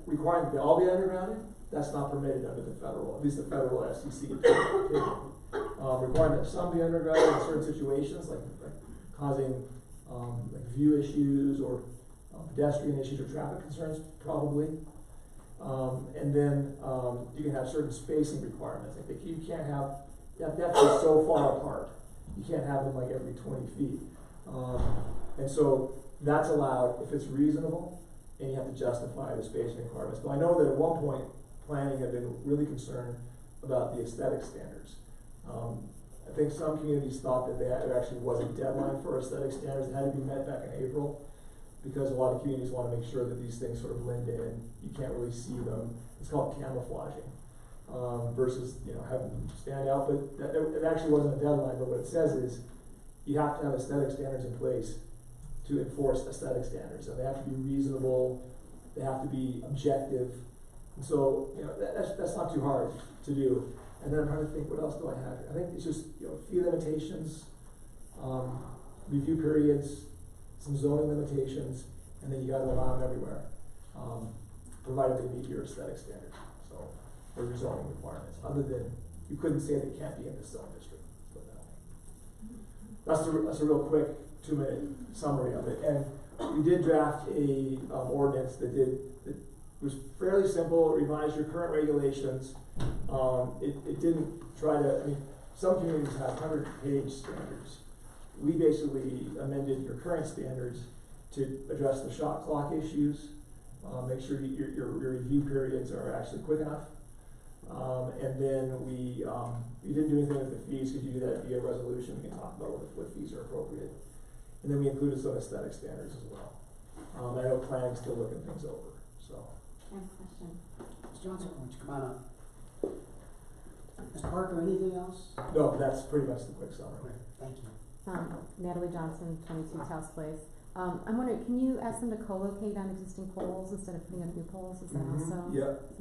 requiring that they all be undergrounded, that's not permitted under the federal, at least the federal FCC. Requiring that some be undergrounded in certain situations, like causing like view issues or pedestrian issues or traffic concerns, probably. And then you can have certain spacing requirements. Like you can't have, you have to be so far apart. You can't have them like every 20 feet. And so that's allowed if it's reasonable and you have to justify the spacing requirements. But I know that at one point, planning had been really concerned about the aesthetic standards. I think some communities thought that there actually was a deadline for aesthetic standards that had to be met back in April, because a lot of communities want to make sure that these things sort of blend in. You can't really see them. It's called camouflaging. Versus, you know, having them stand out, but it actually wasn't a deadline, but what it says is you have to have aesthetic standards in place to enforce aesthetic standards, and they have to be reasonable, they have to be objective, and so, you know, that's not too hard to do. And then I'm trying to think, what else do I have? I think it's just, you know, fee limitations, review periods, some zoning limitations, and then you gotta allow them everywhere, provided they meet your aesthetic standards. Or your zoning requirements, other than you couldn't say they can't be in this zone district. That's a real quick 2-minute summary of it. And we did draft a ordinance that was fairly simple. It revised your current regulations. It didn't try to. I mean, some communities have 100-page standards. We basically amended your current standards to address the shot clock issues. Make sure your review periods are actually quick enough. And then we didn't do anything with the fees, because you do that via resolution. We can talk about what fees are appropriate. And then we included some aesthetic standards as well. I know planning's still looking things over, so. I have a question. Ms. Johnson, why don't you come on up? Ms. Parker, anything else? No, that's pretty much the quick summary. Great, thank you. Natalie Johnson, 22 Taos Place. I'm wondering, can you ask them to co-locate on existing poles instead of putting up new poles? Is that also?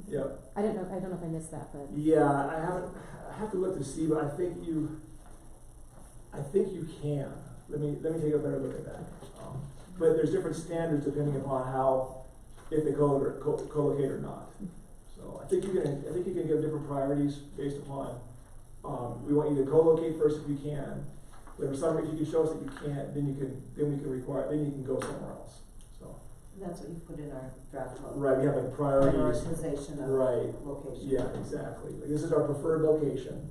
Yep. I don't know if I missed that, but. Yeah, I have to look to see, but I think you can. Let me take a better look at that. But there's different standards depending upon if they co-locate or not. So I think you can give different priorities based upon, we want you to co-locate first if you can. But for some reason, if you show us that you can't, then you can go somewhere else. So. That's what you put in our draft vote. Right, we have like priorities. Prioritization of location. Yeah, exactly. Like this is our preferred location.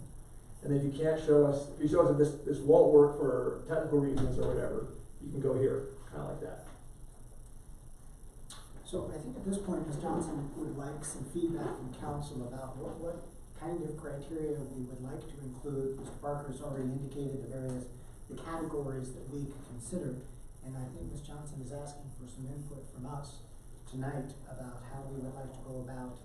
And then if you can't show us, if you show us that this won't work for technical reasons or whatever, you can go here, kind of like that. So I think at this point, Ms. Johnson would like some feedback from council about what kind of criteria we would like to include. Mr. Parker's already indicated the categories that we could consider. And I think Ms. Johnson is asking for some input from us tonight about how we would like to go about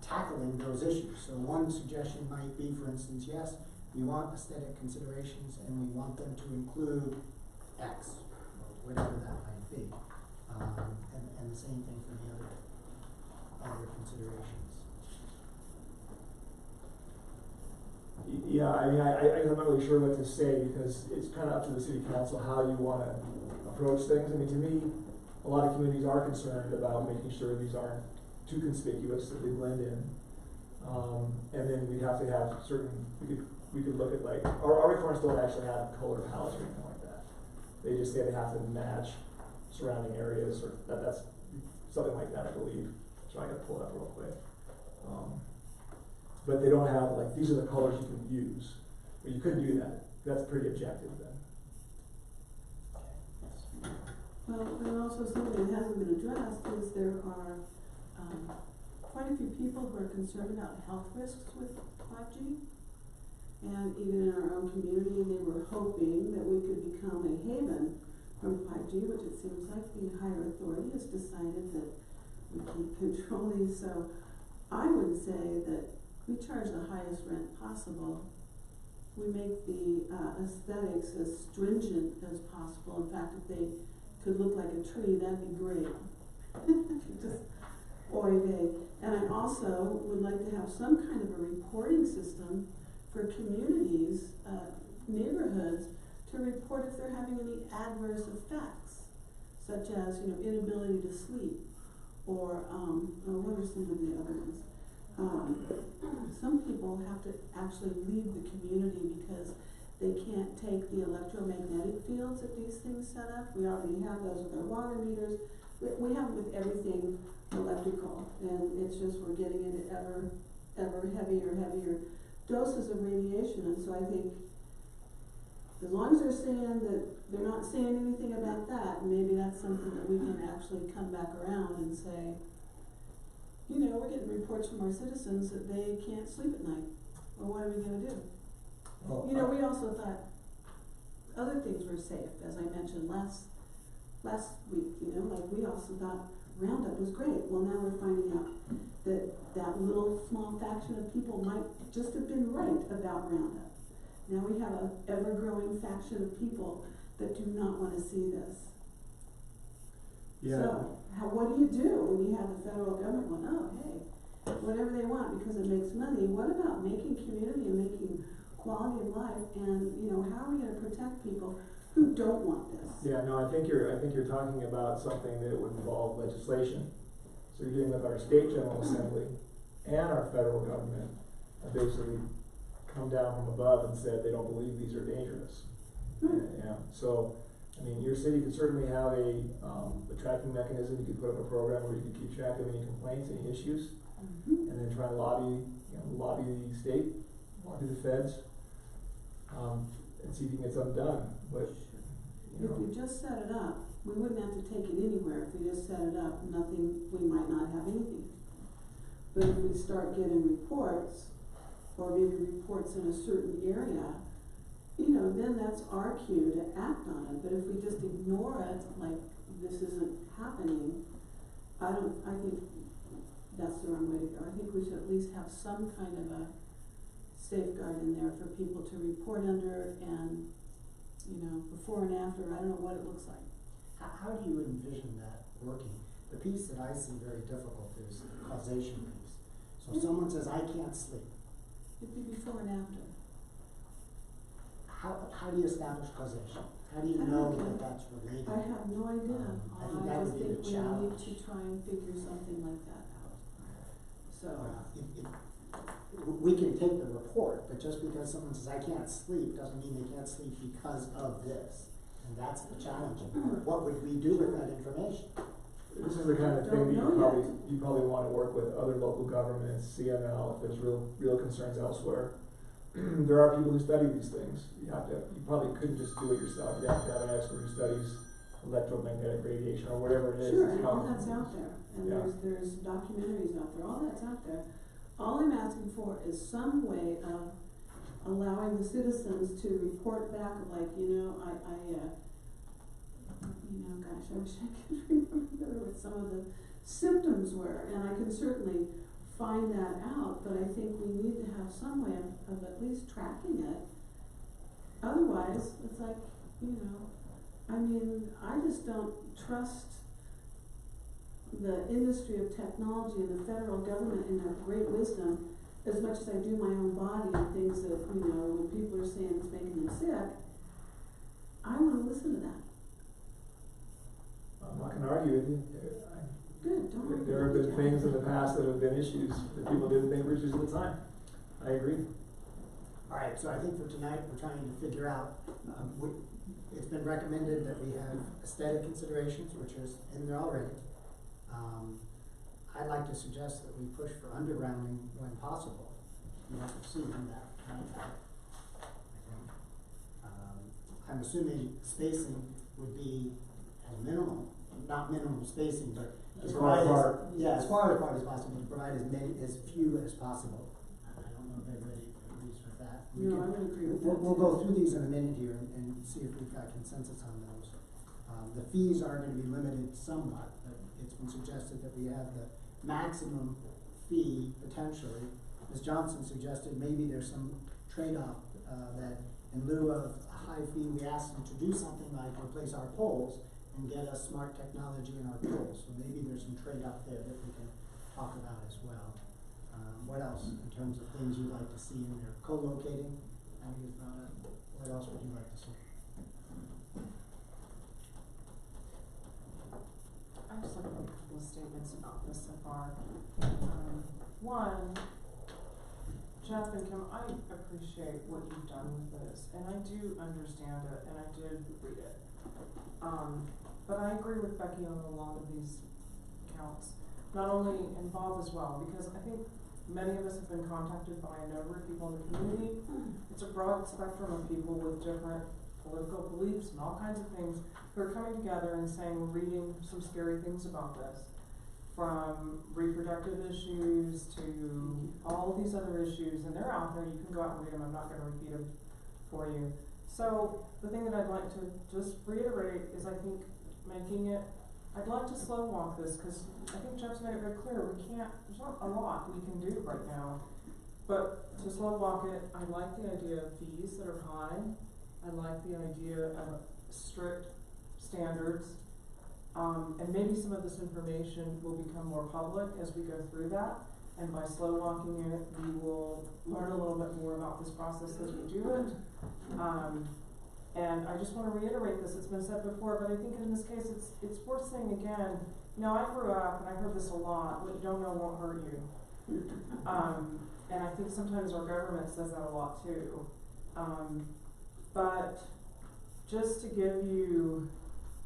tackling those issues. So one suggestion might be, for instance, yes, we want aesthetic considerations and we want them to include X, or whatever that might be. And the same thing for the other considerations. Yeah, I mean, I'm not really sure what to say, because it's kind of up to the city council how you wanna approach things. I mean, to me, a lot of communities are concerned about making sure these aren't too conspicuous, that they blend in. And then we'd have to have certain, we could look at like, our requirements don't actually have color palettes or anything like that. They just say they have to match surrounding areas, or that's something like that, I believe. So I gotta pull it up real quick. But they don't have like, these are the colors you can use. But you couldn't do that. That's pretty objective then. Well, and also something that hasn't been addressed is there are, quite a few people who are concerned about health risks with 5G. And even in our own community, they were hoping that we could become a haven from 5G, which it seems like the higher authority has decided that we can't control these. So I would say that we charge the highest rent possible. We make the aesthetics as stringent as possible. In fact, if they could look like a tree, that'd be great. Just oy vey. And I also would like to have some kind of a reporting system for communities, neighborhoods, to report if they're having any adverse effects, such as, inability to sleep, or what are some of the other ones? Some people have to actually leave the community because they can't take the electromagnetic fields that these things set up. We already have those with our water meters. We have with everything electrical, and it's just we're getting into ever heavier doses of radiation. And so I think as long as they're saying that they're not saying anything about that, maybe that's something that we can actually come back around and say, we're getting reports from our citizens that they can't sleep at night. Well, what are we gonna do? We also thought other things were safe, as I mentioned last week, like we also thought Roundup was great. Well, now we're finding out that that little small faction of people might just have been right about Roundup. Now we have an ever-growing faction of people that do not want to see this. Yeah. So, what do you do when you have the federal government going, oh, hey, whatever they want because it makes money? What about making community and making quality of life? And, how are we going to protect people who don't want this? Yeah, no, I think you're talking about something that would involve legislation. So you're dealing with our state general assembly and our federal government have basically come down from above and said they don't believe these are dangerous. Yeah. So, your city could certainly have a tracking mechanism. You could put up a program where you could keep track of any complaints, any issues, and then try to lobby the state, lobby the feds, and see if you can get something done. But if we just set it up, we wouldn't have to take it anywhere. If we just set it up, we might not have anything. But if we start getting reports, or maybe reports in a certain area, then that's our cue to act on it. But if we just ignore it, like this isn't happening, I think that's the wrong way to go. I think we should at least have some kind of a safeguard in there for people to report under, and before and after. I don't know what it looks like. How do you envision that working? The piece that I see very difficult is the causation piece. So if someone says, I can't sleep. It'd be before and after. How do you establish causation? How do you know that that's related? I have no idea. I think that would be the challenge. We need to try and figure something like that out. So. We can take the report, but just because someone says, I can't sleep, doesn't mean they can't sleep because of this. And that's the challenging part. What would we do with that information? This is the kind of thing that you probably want to work with other local governments, CML, if there's real concerns elsewhere. There are people who study these things. You probably couldn't just do it yourself. You have to have an expert who studies electromagnetic radiation or whatever it is. Sure, and all that's out there. And there's documentaries out there. All that's out there. All I'm asking for is some way of allowing the citizens to report back, like, gosh, I wish I could remember what some of the symptoms were, and I can certainly find that out, but I think we need to have some way of at least tracking it. Otherwise, it's like, you know, I mean, I just don't trust the industry of technology and the federal government in their great wisdom as much as I do my own body and things that, you know, when people are saying it's making them sick. I wanna listen to that. I'm not gonna argue with you. Good, don't argue. There have been things in the past that have been issues that people didn't think were issues at the time. I agree. All right, so I think for tonight, we're trying to figure out, it's been recommended that we have aesthetic considerations, which is in there already. I'd like to suggest that we push for undergrounding when possible. You have to see that. I'm assuming spacing would be as minimal, not minimum spacing, but As far apart. Yeah, as far apart as possible, to provide as few as possible. I don't know if everybody agrees with that. No, I would agree with that. We'll go through these in a minute here and see if we've got consensus on those. The fees are gonna be limited somewhat, but it's been suggested that we have the maximum fee potentially. As Johnson suggested, maybe there's some trade-off, that in lieu of a high fee, we ask them to do something like replace our poles and get us smart technology in our poles. So maybe there's some trade-off there that we can talk about as well. What else in terms of things you'd like to see in there? Co-locating, I think is brought up. What else would you like to see? I'm just looking at a couple of statements about this so far. One, Jeff and Kim, I appreciate what you've done with this, and I do understand it, and I did read it. But I agree with Becky on a lot of these counts. Not only involved as well, because I think many of us have been contacted by a number of people in the community. It's a broad spectrum of people with different political beliefs and all kinds of things who are coming together and saying, we're reading some scary things about this. From reproductive issues to all of these other issues, and they're out there, you can go out and read them, I'm not gonna repeat them for you. So, the thing that I'd like to just reiterate is I think I'd like to slow walk this, cause I think Jeff's made it very clear, there's not a lot we can do right now. But to slow walk it, I like the idea of fees that are high, I like the idea of strict standards. And maybe some of this information will become more public as we go through that. And by slow walking it, we will learn a little bit more about this process as we do it. And I just want to reiterate this, it's been said before, but I think in this case it's worth saying again. You know, I grew up and I heard this a lot, what you don't know won't hurt you. And I think sometimes our government says that a lot too. But just to give you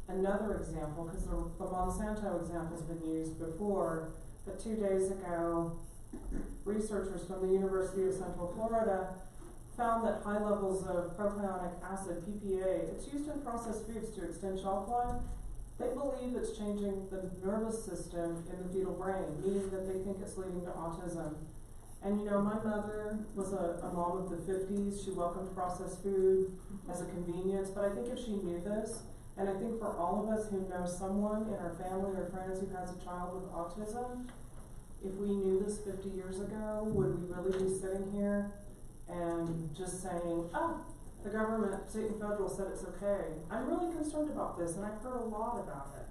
another example, because the Monsanto example has been used before, but 2 days ago, researchers from the University of Central Florida found that high levels of propionic acid, PPA, it's used in processed foods to extend shelf life. They believe it's changing the nervous system in the fetal brain, meaning that they think it's leading to autism. And you know, my mother was a mom of the 50s. She welcomed processed food as a convenience, but I think if she knew this, and I think for all of us who know someone in our family or friends who has a child with autism, if we knew this 50 years ago, would we really be sitting here and just saying, oh, the government, state and federal said it's okay. I'm really concerned about this, and I've heard a lot about it.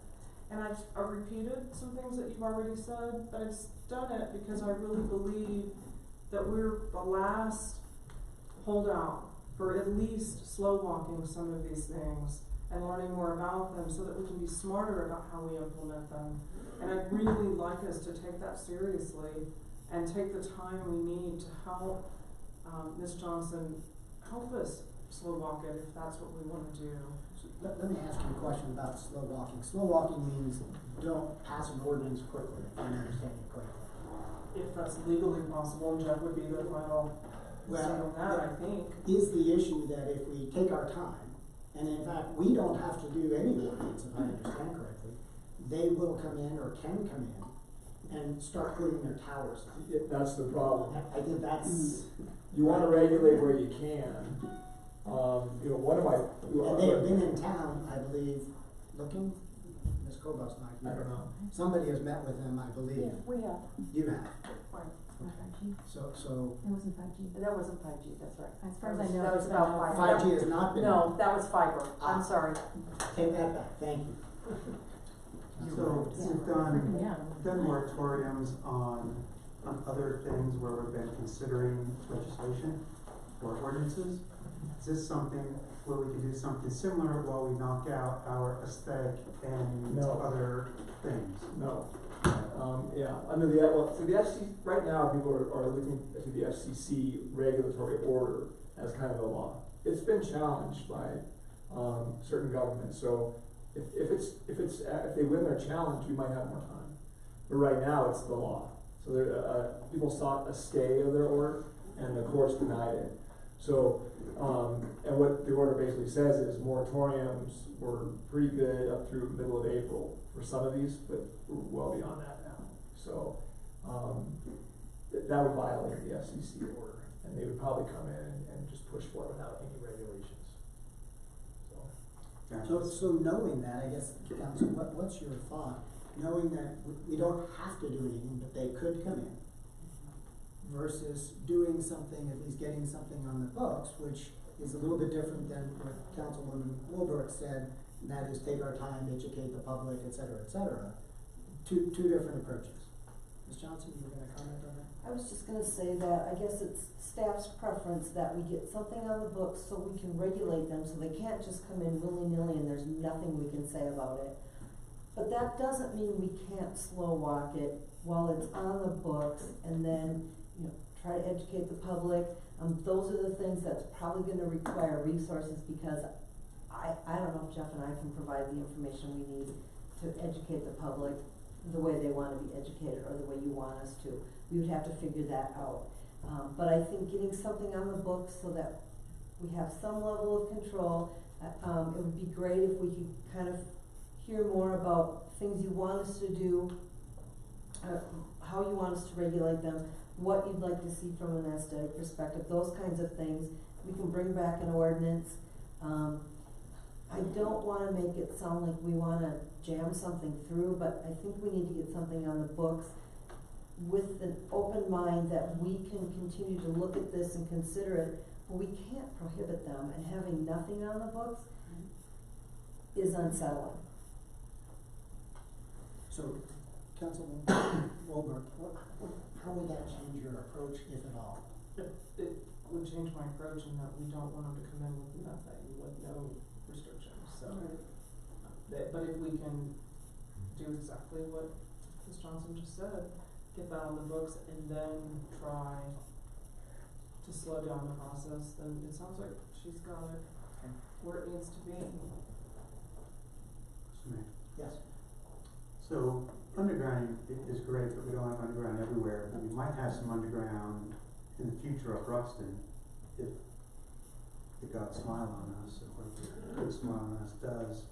And I've repeated some things that you've already said, but I've done it because I really believe that we're the last holdout for at least slow walking some of these things and learning more about them so that we can be smarter about how we implement them. And I'd really like us to take that seriously and take the time we need to help Ms. Johnson help us slow walk it if that's what we want to do. Let me ask you a question about slow walking. Slow walking means don't pass an ordinance quickly, if I understand you correctly. If that's legally possible, and Jeff would be the final say on that, I think. Is the issue that if we take our time, and in fact, we don't have to do any ordinance, if I understand correctly, they will come in or can come in and start putting their towers up. That's the problem. I think that's... You want to regulate where you can. You know, one of my... And they have been in town, I believe, looking. Ms. Kobach's not I here. don't know. Somebody has met with him, I believe. We have. You have. Right. So, It wasn't 5G. That wasn't 5G, that's right. As far as I know, That was it's about been fiber. 5G has not been. No, that was fiber, I'm Ah. sorry. Take that back, thank you. So we've done moratoriums on other things where we've been considering legislation or ordinances. Is this something where we can do something similar while we knock out our aesthetic and No. other things? No. Yeah, under the, well, so the FCC, right now, people are looking to the FCC regulatory order as kind of a law. It's been challenged by, certain governments, so if they win their challenge, we might have more time. But right now, it's the law. So there, people sought a stay of their order, and the courts denied it. So, and what the order basically says is moratoriums were pretty good up through middle of April for some of these, but we're well beyond that now. So, that would violate the FCC order, and they would probably come in and just push for it without any regulations. So knowing that, I guess, Council, what's your thought? Knowing that we don't have to do anything, but they could come in, versus doing something, at least getting something on the books, which is a little bit different than what Councilwoman Wilbert said, and that is take our time, educate the public, et cetera, et cetera. Two different approaches. Ms. Johnson, you were gonna comment on that? I was just gonna say that I guess it's staff's preference that we get something on the books so we can regulate them, so they can't just come in willy-nilly and there's nothing we can say about it. But that doesn't mean we can't slow walk it while it's on the books and then, try to educate the public. Those are the things that's probably gonna require resources because I don't know if Jeff and I can provide the information we need to educate the public the way they wanna be educated or the way you want us to. We would have to figure that out. But I think getting something on the books so that we have some level of control, it would be great if we could kind of hear more about things you want us to do, how you want us to regulate them, what you'd like to see from an aesthetic perspective, those kinds of things. We can bring back an ordinance. I don't wanna make it sound like we wanna jam something through, but I think we need to get something on the books with an open mind that we can continue to look at this and consider it, but we can't prohibit them, and having nothing on the books is unsettling. So, Councilwoman Wilbert, how would that change your approach, if at all? It would change my approach in that we don't want them to come in with nothing, with no restrictions, so. But if we can do exactly what Ms. Johnson just said, get that on the books and then try to slow down the process, then it sounds like she's got it where it needs to be. Yes. So underground is great, but we don't have underground everywhere. We might have some underground in the future up Ruxton if the God smile on us, or the good smile on us does.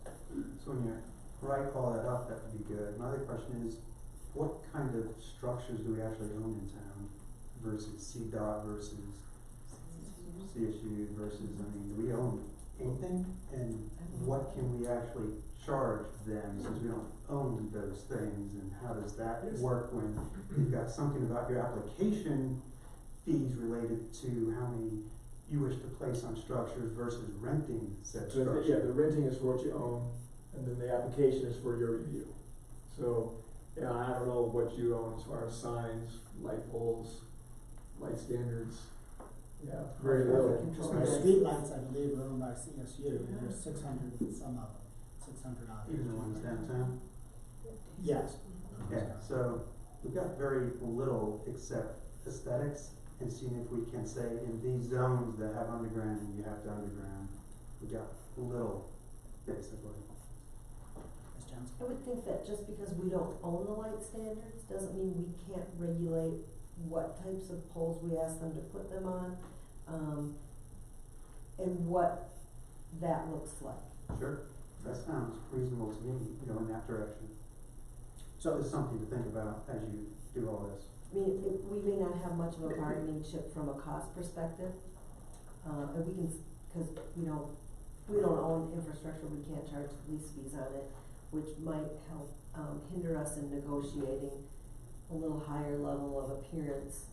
So when you write all that up, that would be good. My other question is, what kind of structures do we actually own in town versus CDOT versus CSU versus, do we own anything? And what can we actually charge them since we don't own those things? And how does that work when you've got something about your application fees related to how many you wish to place on structures versus renting said So, structure? yeah, the renting is for what you own, and then the application is for your review. So, yeah, I don't know what you own as far as signs, light poles, light standards. Yeah, very little. So the streetlights, I believe, are owned by CSU, and there's 600 and some of them, 600 odd. Even the ones downtown? Yes. Yeah, so we've got very little except aesthetics and seeing if we can say in these zones that have underground, you have to underground. We've got little, basically. Ms. Johnson? I would think that just because we don't own the light standards doesn't mean we can't regulate what types of poles we ask them to put them on, and what that looks like. Sure, that sounds reasonable to me, in that direction. So it's something to think about as you do all this. I mean, we may not have much of a bargaining chip from a cost perspective, and we can, cause we don't own infrastructure, we can't charge lease fees on it. which might help, hinder us in negotiating a little higher level of appearance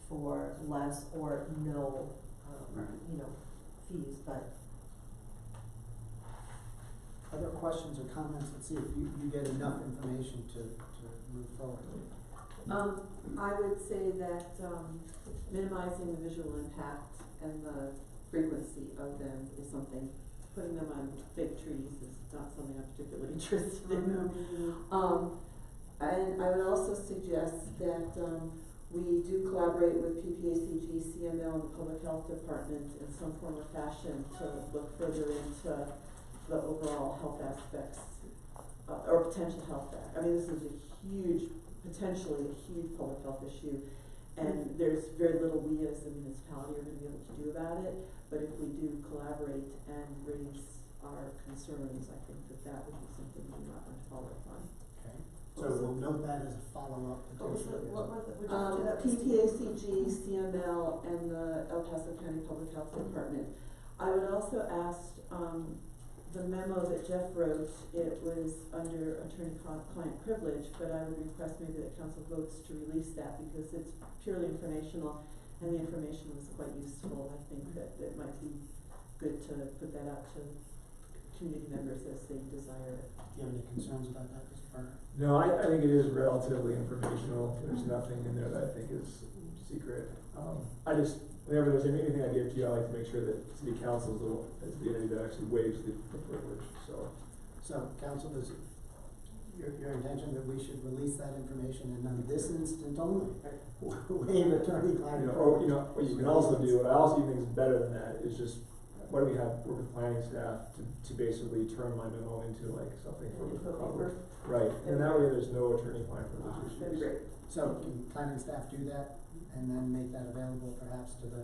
for less or no, fees, but. Other questions or comments? Let's see if you get enough information to move forward. I would say that, minimizing the visual impact and the frequency of them is something, putting them on fig trees is not something I'm particularly interested in. And I would also suggest that, we do collaborate with PPACG, CML, and the Public Health Department in some form or fashion to look further into the overall health aspects, or potential health aspects. I mean, this is potentially a huge public health issue, and there's very little we as a municipality are gonna be able to do about it, but if we do collaborate and raise our concerns, I think that would be something we might want to follow up on. Okay. So we'll note that as a follow-up. PPACG, CML, and the El Paso County Public Health Department. I would also ask, the memo that Jeff wrote, it was under attorney-client privilege, but I would request maybe that council votes to release that because it's purely informational, and the information was quite useful. I think that it might be good to put that out to community members as they desire it. Do you have any concerns about that, Mr. Parker? No, I think it is relatively informational. There's nothing in there that I think is secret. Whenever there's anything I give to you, I like to make sure that city council is the entity that actually waives the privilege, so. So, council, is it your intention that we should release that information and on this instant only? Waive attorney-client privilege? What you can also do, what I also think is better than that, is just, why do we have work with planning staff to basically turn my memo into like something for the public? Right, and that way there's no attorney-client privilege issues. That'd be great. So, can planning staff do that and then make that available perhaps to the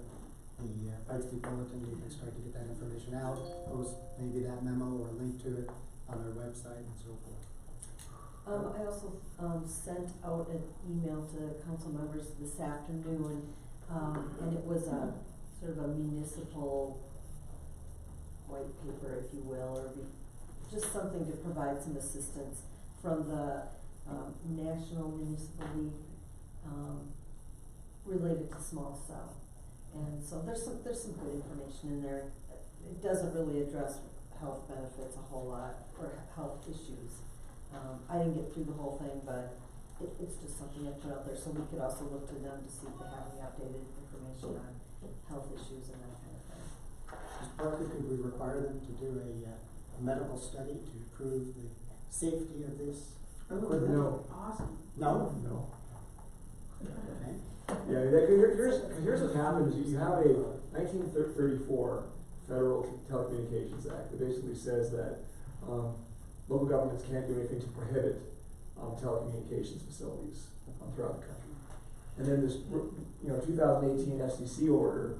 Pikespeed Bulletin? You can start to get that information out, post maybe that memo or link to it on our website and so forth. I also, sent out an email to council members this afternoon, and it was a sort of a municipal white paper, if you will, or just something to provide some assistance from the, National Municipal League, related to small cell. And so there's some good information in there. It doesn't really address health benefits a whole lot, or health issues. I didn't get through the whole thing, but it's just something I put out there, so we could also look to them to see if they have any updated information on health issues and that kind of thing. Mr. Parker, could we require them to do a medical study to prove the safety of this equipment? No. Awesome. No? No. Okay. Yeah, here's what happens, you have a 1934 Federal Telecommunications Act that basically says that, local governments can't do anything to prohibit, telecommunications facilities, throughout the country. And then this, 2018 FCC order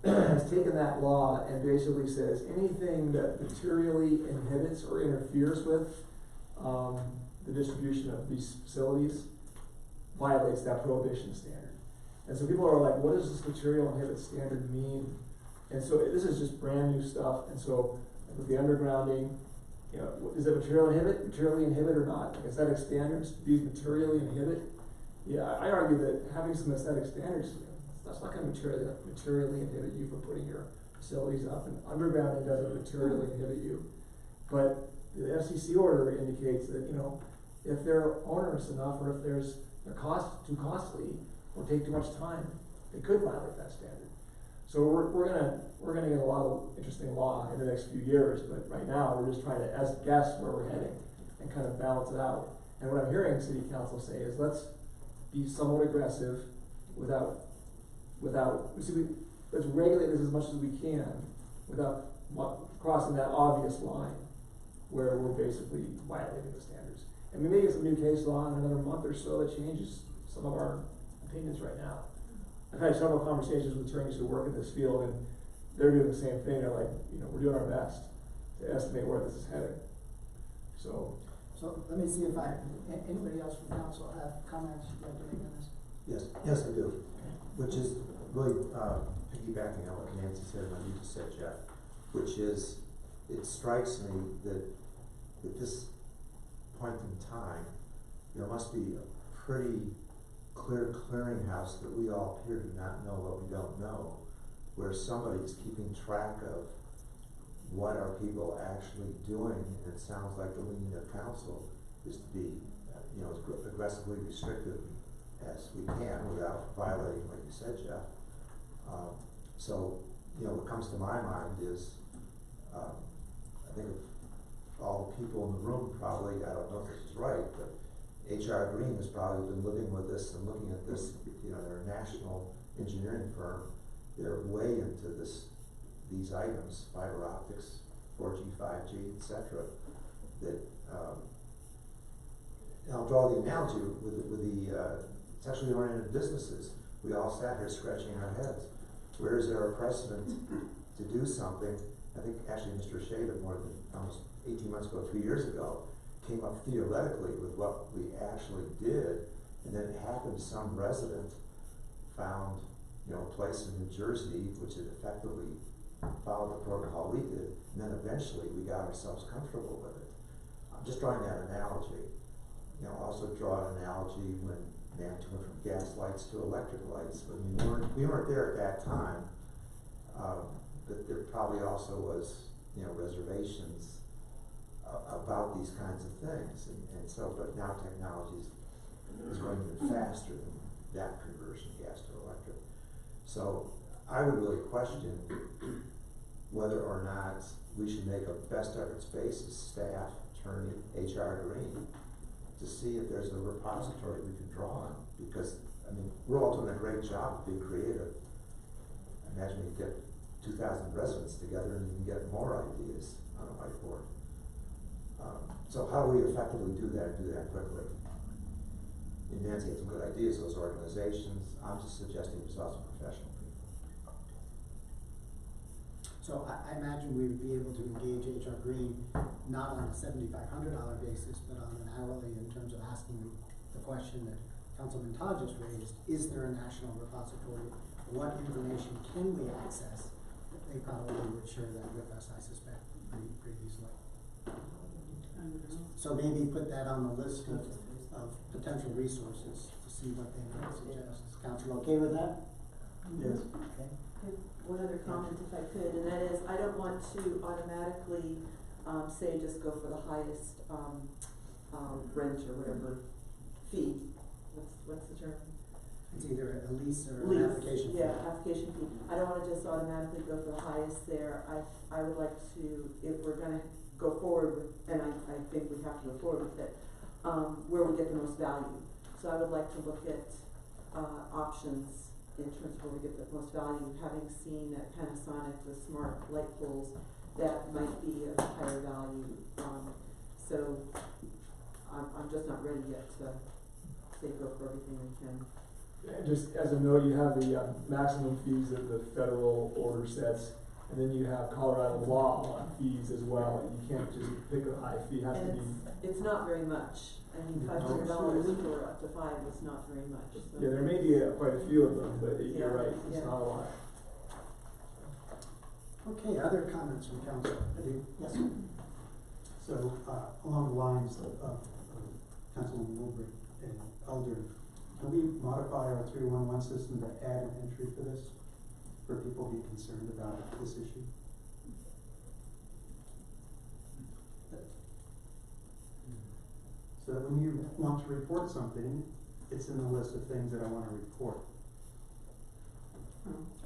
has taken that law and basically says anything that materially inhibits or interferes with, the distribution of these facilities violates that prohibition standard. And so people are like, what does this material inhibit standard mean? And so this is just brand new stuff, and so with the undergrounding, is it materially inhibit or not? Like aesthetic standards, these materially inhibit? Yeah, I argue that having some aesthetic standards, that's not gonna materially inhibit you from putting your facilities up, and undergrounding doesn't materially inhibit you. But the FCC order indicates that, if they're onerous enough, or if they're too costly, or take too much time, they could violate that standard. So we're gonna get a lot of interesting law in the next few years, but right now we're just trying to guess where we're heading and kind of balance it out. And what I'm hearing city council say is let's be somewhat aggressive let's regulate this as much as we can without crossing that obvious line where we're basically violating the standards. And we may get some new case law in another month or so that changes some of our opinions right now. I've had several conversations with attorneys who work in this field, and they're doing the same thing. They're like, we're doing our best to estimate where this is headed. So let me see if anybody else from council have comments you'd like to make on this? Yes, I do. Which is really piggybacking on what Nancy said and what you just said, Jeff, which is, it strikes me that this point in time, there must be a pretty clear clearinghouse that we all appear to not know what we don't know, where somebody's keeping track of what are people actually doing. And it sounds like the leaning of council is to be, as aggressively restrictive as we can without violating what you said, Jeff. So, what comes to my mind is, I think of all the people in the room probably, I don't know if this is right, but HR Green has probably been living with this and looking at this, they're a national engineering firm. They're way into these items, fiber optics, 4G, 5G, et cetera, that, and I'll draw the analogy with the sexually oriented businesses. We all sat here scratching our heads. Where is there a precedent to do something? I think actually Mr. Shaven, more than almost 18 months ago, 2 years ago, came up theoretically with what we actually did, and then it happened some resident found, a place in New Jersey which had effectively followed the protocol we did, and then eventually we got ourselves comfortable with it. I'm just drawing that analogy. Also draw an analogy when Nantucket went from gas lights to electric lights. But we weren't there at that time, but there probably also was, reservations about these kinds of things, and so, but now technology is going even faster than that conversion, gas to electric. So I would really question whether or not we should make a best efforts basis, staff, attorney, HR Green, to see if there's a repository we can draw on, because, we're all doing a great job of being creative. Imagine you get 2,000 residents together and you can get more ideas on a whiteboard. So how do we effectively do that quickly? And Nancy had some good ideas, those organizations. I'm just suggesting there's also professional people. So I imagine we would be able to engage HR Green not on a $7,500 basis, but on an hourly, in terms of asking the question that Councilman Todd just raised: is there a national repository? What information can we access? They probably would share that with us, I suspect, pretty easily. So maybe put that on the list of potential resources to see what they might suggest. Is council okay with that? Yes. Okay. One other comment if I could, and that is, I don't want to automatically, say just go for the highest, rent or whatever fee. What's the term? It's either a lease or an application fee. Yeah, application fee. I don't wanna just automatically go for the highest there. I would like to, if we're gonna go forward with, and I think we have to go forward with it, where we get the most value. So I would like to look at, options in terms of where we get the most value, having seen at Panasonic, the smart light poles, that might be of higher value. So I'm just not ready yet to say go for everything we can. And just as a note, you have the maximum fees that the federal order sets, and then you have Colorado law on fees as well. You can't just pick a high fee, it has to be. It's not very much. $500 for up to 5 is not very much. So. Yeah, there may be quite a few of them, but you're right, it's not a lot. Okay, other comments from council? Yes, sir. So, along the lines of Councilman Woolbridge and Elder, can we modify our 311 system to add an entry for this, for people to be concerned about this issue? So that when you want to report something, it's in the list of things that I want to report.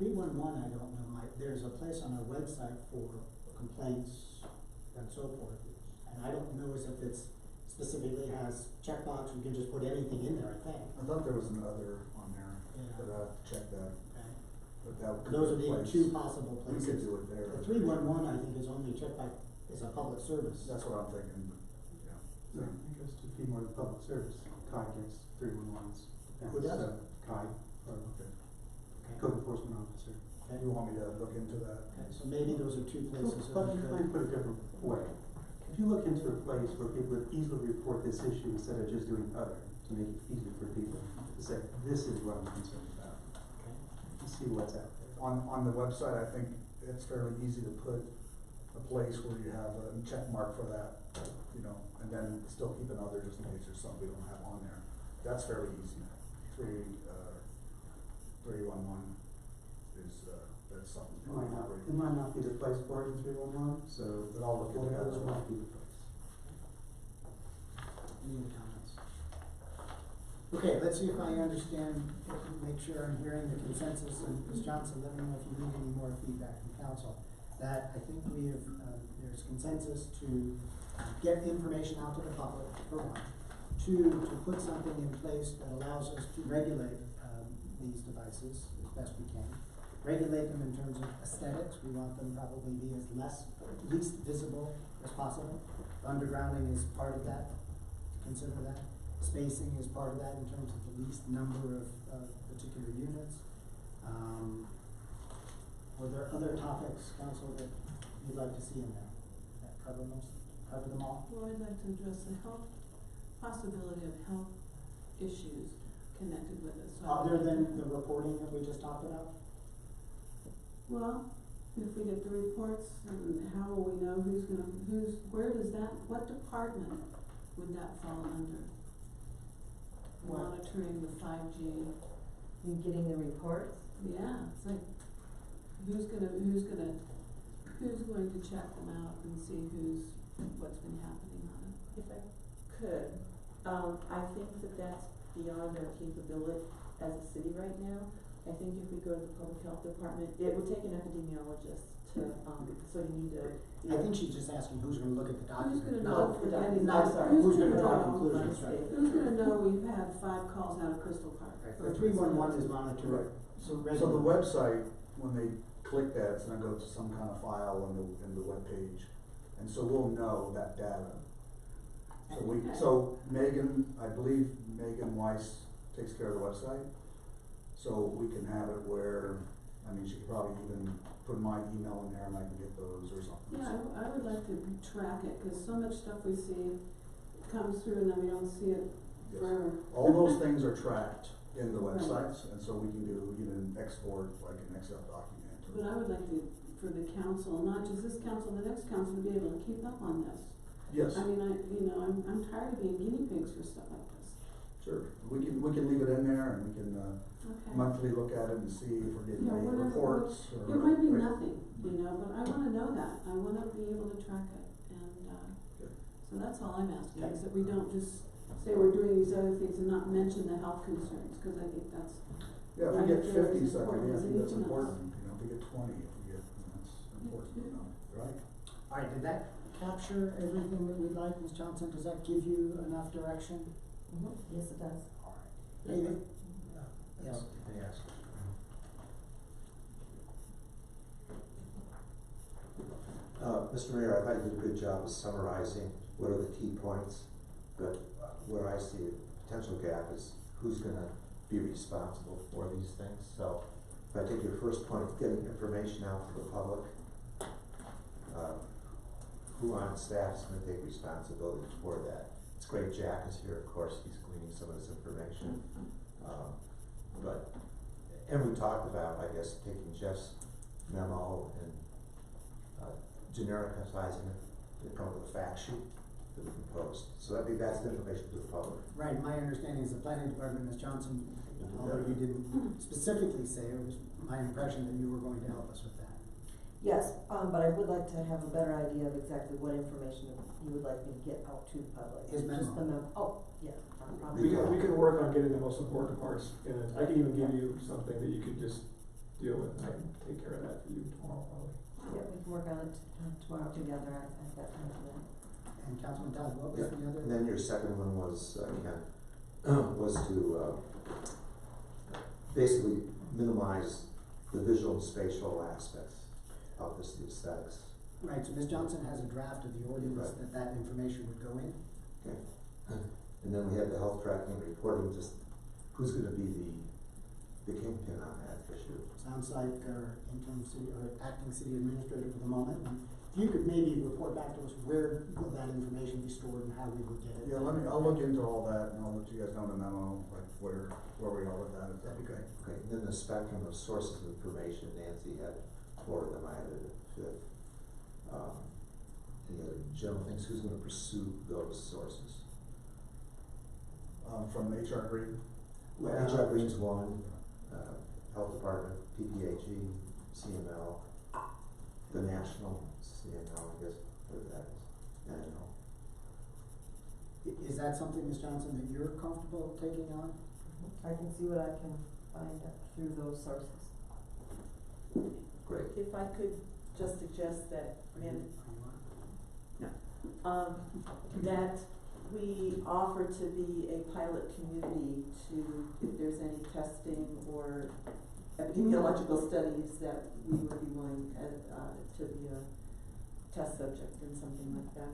311, I don't know, there's a place on our website for complaints and so forth, and I don't know as if it's specifically has checkbox, you can just put anything in there, I think. I thought there was another on there, Yeah. but I'll check that. Okay. But that could Those are be a the place. two possible We places. could do it there. The 311, I think, is only checked by, is a public service. That's what I'm thinking, yeah. So it goes to be more the public service. CI gets 311s. Who does it? CI, or Okay. code enforcement officer. Okay. You want me to look into that? Okay, so maybe those are two places. But that we let me could- put it a different way. If you look into a place where people would easily report this issue instead of just doing other, to make it easier for people to say, this is what I'm concerned about. Okay. And see what's out there. On the website, I think it's fairly easy to put a place where you have a check mark for that, you know, and then still keep another just in case there's something we don't have on there. That's fairly easy. 311 is, that's something. It might not be the place for it in 311. So, but I'll look into that as well. Any other comments? Okay, let's see if I understand, make sure I'm hearing the consensus, and Ms. Johnson, let me know if you need any more feedback from council. That I think we have, there's consensus to get information out to the public, for one. Two, to put something in place that allows us to regulate these devices as best we can. Regulate them in terms of aesthetics. We want them probably be as least visible as possible. Undergrounding is part of that. Consider that. Spacing is part of that in terms of the least number of particular units. Were there other topics, council, that you'd like to see in there that cover them all? Well, I'd like to address the possibility of health issues connected with it. So Other than the reporting that we just talked about? Well, if we get the reports, and how will we know where does that, what department would that fall under? Monitoring the 5G. And getting the reports? Yeah, it's like, who's going to check them out and see what's been happening on it? If I could, I think that's beyond our capability as a city right now. I think if we go to the public health department, it would take an epidemiologist to, so you need to. I think she's just asking who's gonna look at the document. Who's gonna not- know? the document. not I'm sorry. Who's gonna draw No, conclusions, my right? mistake. Who's gonna know we've had 5 calls out of Crystal Park? The 311 is monitored. So the website, when they click that, it's gonna go to some kind of file in the web page, and so we'll know that data. So Megan, I believe Megan Weiss takes care of the website, so we can have it where, I mean, she could probably even put my email in there and I can get those or something. Yeah, I would like to track it, cause so much stuff we see comes through and then we don't see it Yes. forever. All those things are tracked in the websites, and so we can do even export like an Excel document. But I would like to, for the council, not just this council, the next council, to be able to keep up on this. Yes. I mean, I'm tired of being guinea pigs for stuff like this. Sure, we can leave it in there and we can, Okay. monthly look at it and see if we're getting Yeah, any whatever, reports or. it might be nothing, but I wanna know that, I wanna be able to track it, and, Good. so that's all I'm asking, Okay. is that we don't just say we're doing these other things and not mention the health concerns, cause I think that's, Yeah, if we I get think they're 50, as so I important as think that's anything else. important, you know, if we get 20, if we get, that's important, you know, right? All right, did that capture everything that we'd like, Ms. Johnson? Does that give you enough direction? Yes, it does. All right. David? Yeah. Yes. Mr. Mayor, I thought you did a good job of summarizing what are the key points, but where I see a potential gap is who's gonna be responsible for these things. So if I take your first point, getting information out to the public, who on staff is gonna take responsibility for that? It's great Jack is here, of course, he's gleaning some of this information. And we talked about, I guess, taking Jeff's memo and genericizing it to come up with a fact sheet that we can post. So I think that's the information to the public. Right, my understanding is the planning department, Ms. Johnson, although you didn't specifically say, it was my impression that you were going to help us with that. Yes, but I would like to have a better idea of exactly what information you would like me to get out to the public. His Just the memo. Oh, yeah, probably. We can work on getting the most important parts in it. I can even give you something that you could just deal with, and I can take care of that for you tomorrow probably. Yeah, we can work on it tomorrow together, I've got time for that. And Councilman Todd, what was the other? And then your second one was, Ken, was to basically minimize the visual and spatial aspects of this, the aesthetics. Right, so Ms. Johnson has a draft of the ordinance Right. that information would go in. Okay. And then we had the health tracking and reporting, just who's gonna be the kingpin on that issue? Sounds like our interim city, or acting city administrator for the moment. And if you could maybe report back to us where will that information be stored and how we would get it. Yeah, I'll look into all that and I'll let you guys know in the memo, like where we are with that, that'd be great. Okay, and then the spectrum of sources of information Nancy had forwarded them, I added a fifth. who's gonna pursue those sources? From HR Green. Well, HR Green's one, Health Department, PPAG, CML, the National CML, I guess, whatever that is, I don't know. Is that something, Ms. Johnson, that you're comfortable taking on? I can see what I can find through those sources. Great. If I could just suggest that, and, that we offer to be a pilot community to, if there's any testing or epidemiological studies that we would be willing, to be a test subject in something like that.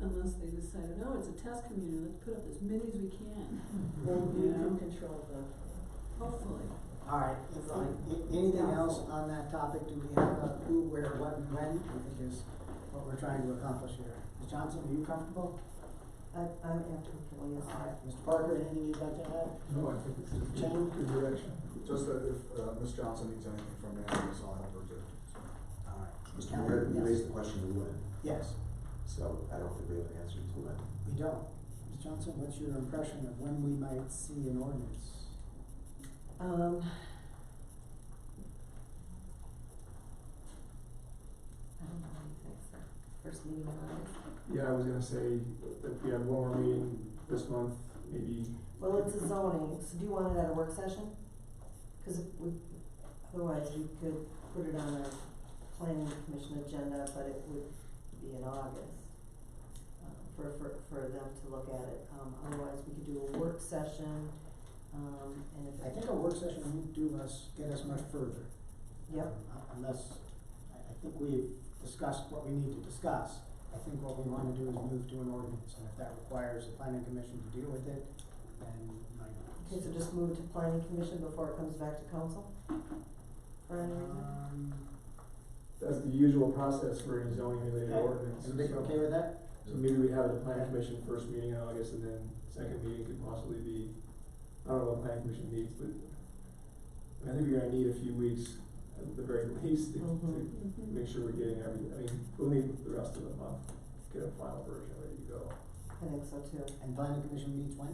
Unless they decide, no, it's a test community, let's put up as many as we can. Well, we You know? can control the. Hopefully. All right, anything else on that topic? Do we have a who, where, what, and when? I think is what we're trying to accomplish here. Ms. Johnson, are you comfortable? I'm comfortable, yes. All right, Mr. Parker, anything you'd like to add? No, I think this is Change? good direction. Just that if, Ms. Johnson needs anything from me, I'll help her too. All right. Mr. Mayor, you raised the question of when, Yes, so I don't think we have an answer to when. we don't. Ms. Johnson, what's your impression of when we might see an ordinance? I don't know what you think, sir. First meeting in August. Yeah, I was gonna say that we have one more meeting this month, maybe. Well, it's a zoning, so do you want it at a work session? Cause if we, otherwise we could put it on a planning commission agenda, but it would be in August. For them to look at it, otherwise we could do a work session, and if. I think a work session won't get us much further. Yep. Unless, I think we've discussed what we need to discuss. I think what we wanna do is move to an ordinance, and if that requires the planning commission to deal with it, then like. Okay, so just move it to planning commission before it comes back to council? For any reason? That's the usual process for any zoning related ordinance. Everybody okay with that? So maybe we have the planning commission first meeting in August, and then second meeting could possibly be, I don't know what planning commission needs, but I think we're gonna need a few weeks at the very least to make sure we're getting everything. I mean, we'll need the rest of the month to get a final version ready to go. I think so too. And planning commission meets when?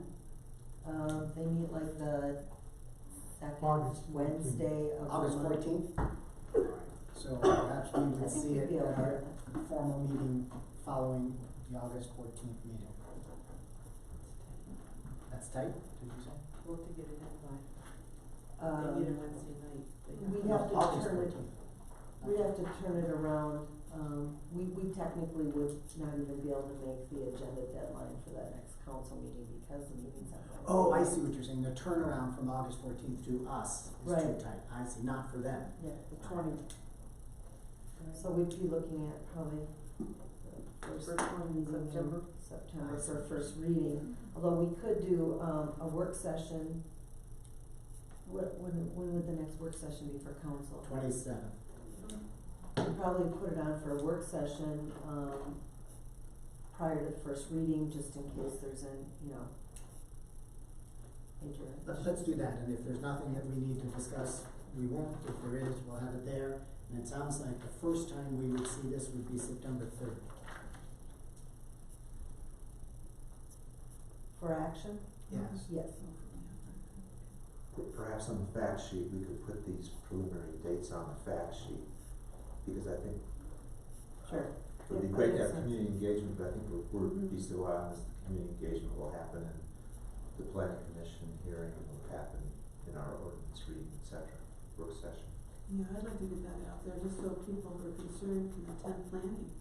They meet like the second August Wednesday of the August month. 14th? So perhaps we I would think see we'd it be at okay our with it. formal meeting following the August 14th meeting. That's tight, did you say? We'll have to get it in by, Um, maybe Wednesday night. We'd have to August turn it, 14th. we'd have to turn it around, we technically would not even be able to make the agenda deadline for that next council meeting because the meeting's on Wednesday. Oh, I see what you're saying, the turnaround from August 14th to us is too Right. tight. I see, not for them. Yeah, the 20th. So we'd be looking at probably the first one meeting in September for first reading. Although we could do, a work session. When would the next work session be for council? 27th. We'd probably put it on for a work session, prior to the first reading, just in case there's an, Let's do that, and if there's nothing that we need to discuss, we won't. If there is, we'll have it there. And it sounds like the first time we would see this would be September 3rd. For action? Yes. Yes. Perhaps on the fact sheet, we could put these preliminary dates on the fact sheet, because I think Sure. it would be great to have community engagement, but I think we're be so honest, the community engagement will happen in the planning commission hearing, and will happen in our ordinance reading, et cetera, work session. Yeah, I'd like to get that out there, just so people who are concerned can attend planning.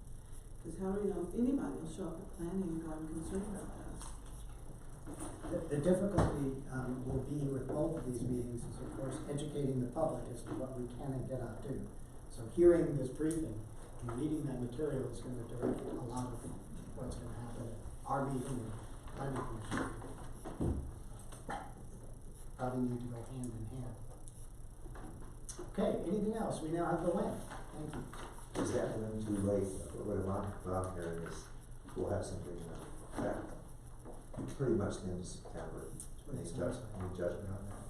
Cause how do you know if anybody will show up at planning and I'm concerned about this? The difficulty will be with both of these meetings is, of course, educating the public as to what we can and cannot do. So hearing this briefing and reading that material is going to direct a lot of what's going to happen at our meeting and planning commission. Probably need to go hand in hand. Okay, anything else? We now have the when. Thank you. Is that then too late? What I'm hearing is we'll have something in effect pretty much the end of September. Any judgment on that?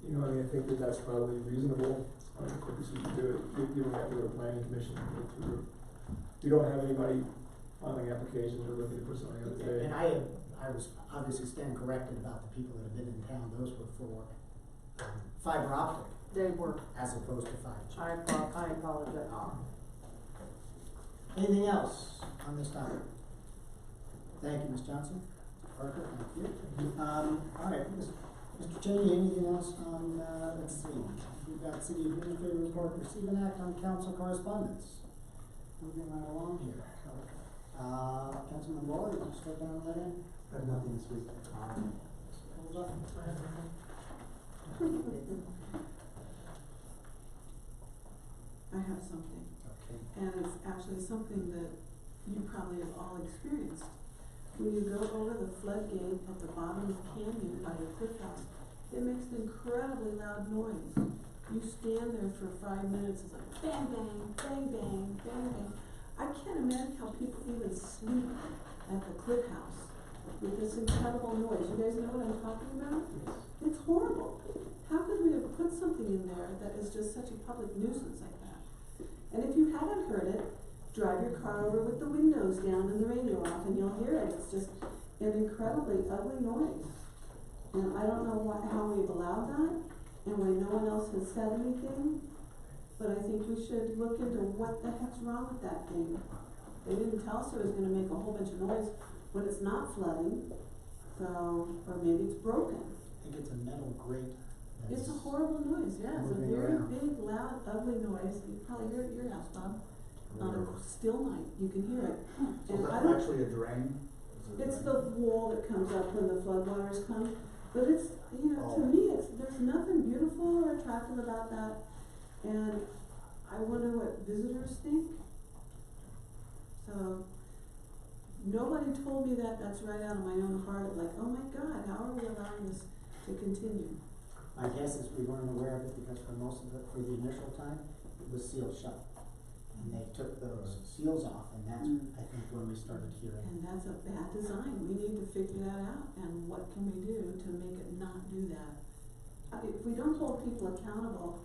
You know, I mean, I think that that's probably reasonable, I think we should do it, given that we're a planning commission, we don't have anybody filing applications or looking to put something on the day. And I was obviously stand corrected about the people that have been in town, those were for fiber optic They were, as opposed to 5G. I apologize. Anything else on this topic? Thank you, Ms. Johnson. Parker, thank you. All right, Mr. Cheney, anything else on, let's see, we've got city administrator report, receive and act on council correspondence. Moving right along here. Councilman Waller, you can start down right in. I have nothing this week. I have something, Okay. and it's actually something that you probably have all experienced. When you go over the floodgate at the bottom of the canyon by the cliff house, it makes an incredibly loud noise. You stand there for 5 minutes, it's like bang, bang, bang, bang, bang, bang. I can't imagine how people even sleep at the cliff house with this incredible noise. You guys know what I'm talking about? It's horrible. How could we have put something in there that is just such a public nuisance like that? And if you haven't heard it, drive your car over with the windows down and the radio off and you'll hear it. It's just an incredibly ugly noise. And I don't know how we've allowed that and why no one else has said anything, but I think we should look into what the heck's wrong with that thing. They didn't tell us it was gonna make a whole bunch of noise when it's not flooding, so, or maybe it's broken. I think it's a metal grate. It's a horrible noise, yeah, it's a moving very around. big, loud, ugly noise. You probably hear it at your house, Bob. On a still night, you can hear it. So And is I that don't, actually a drain? Is it a it's drain? the wall that comes up when the floodwaters come, but it's, you know, to Oh. me, there's nothing beautiful or attractive about that. And I wonder what visitors think. So, nobody told me that, that's right out of my own heart, like, oh my God, how are we allowing this to continue? My guess is we weren't aware of it because for most of it, for the initial time, it was sealed shut. And they took those seals off, and that's, I think, when we started hearing. And that's a bad design, we need to figure that out, and what can we do to make it not do that? If we don't hold people accountable,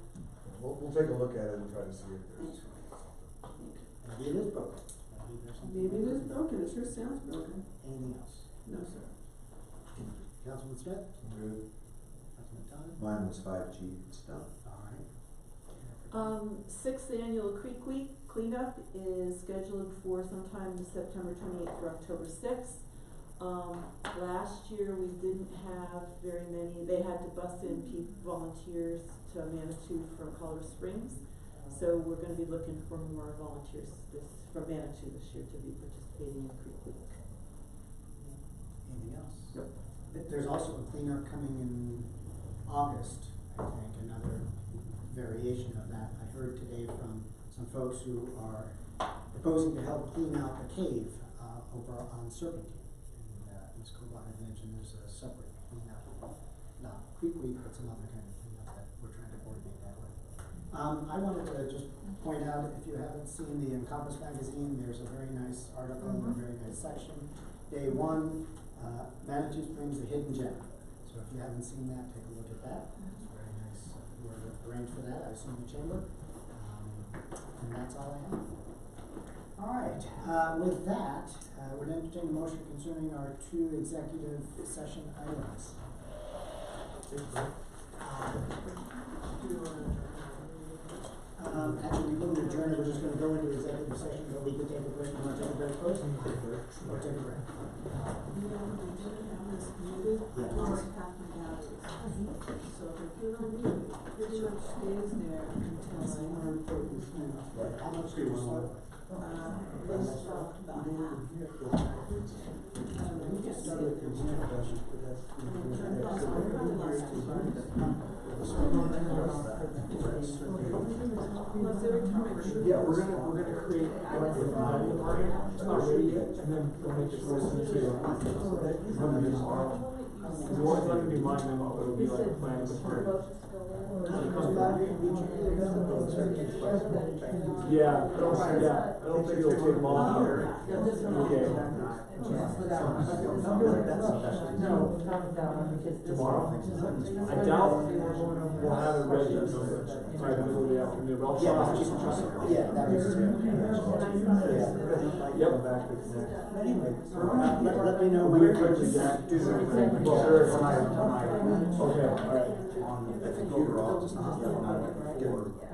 We'll take a look at it and try to see if there's. Maybe it is broken. Maybe there's something. maybe it is broken, it sure sounds broken. Anything else? No, sir. Councilman Smith? Good. Councilman Thomas? Mine was 5G, it's done. All right. 6th annual Creek Week cleanup is scheduled for sometime September 28th through October 6th. Last year we didn't have very many, they had to bus in volunteers to Manitou from Colorado Springs. So we're gonna be looking for more volunteers from Manitou this year to be participating in Creek Week. Anything else? Nope. There's also a cleanup coming in August, I think, another variation of that. I heard today from some folks who are proposing to help clean out the cave, over on Serpentine. And, Ms. Kobach had mentioned there's a separate cleanup, not Creek Week, but some other kind of cleanup that we're trying to coordinate that way. I wanted to just point out, if you haven't seen the Encompass magazine, there's a very nice article, a very nice section. Day 1, Manitou Springs, the hidden gem. So if you haven't seen that, take a look at that. It's very nice. We're arranged for that, I assume the chamber. And that's all I have. All right, with that, we're going to entertain a motion concerning our 2 executive session items. Actually, we wouldn't adjourn it, we're just gonna go into executive session, but we could take a break. You wanna take a break first? Or take a break? You know, when I did have this muted, I lost half my batteries. So if I put it on mute, it pretty much stays there until How much do you want? this about half. We just started with the Plus every time I shoot. Yeah, we're gonna create a market, it's not ready yet, and then we'll make it closer to, Cause it won't, it's not gonna be my memo, it'll be like a planning material. Yeah, I don't think it'll take long. Okay. Tomorrow? I doubt we'll have it ready by the middle of the afternoon, but I'll try. Yeah, that was, Yep. anyway, let me know when you're ready to do Well, sure, when I, okay, alright. I think overall, just not, get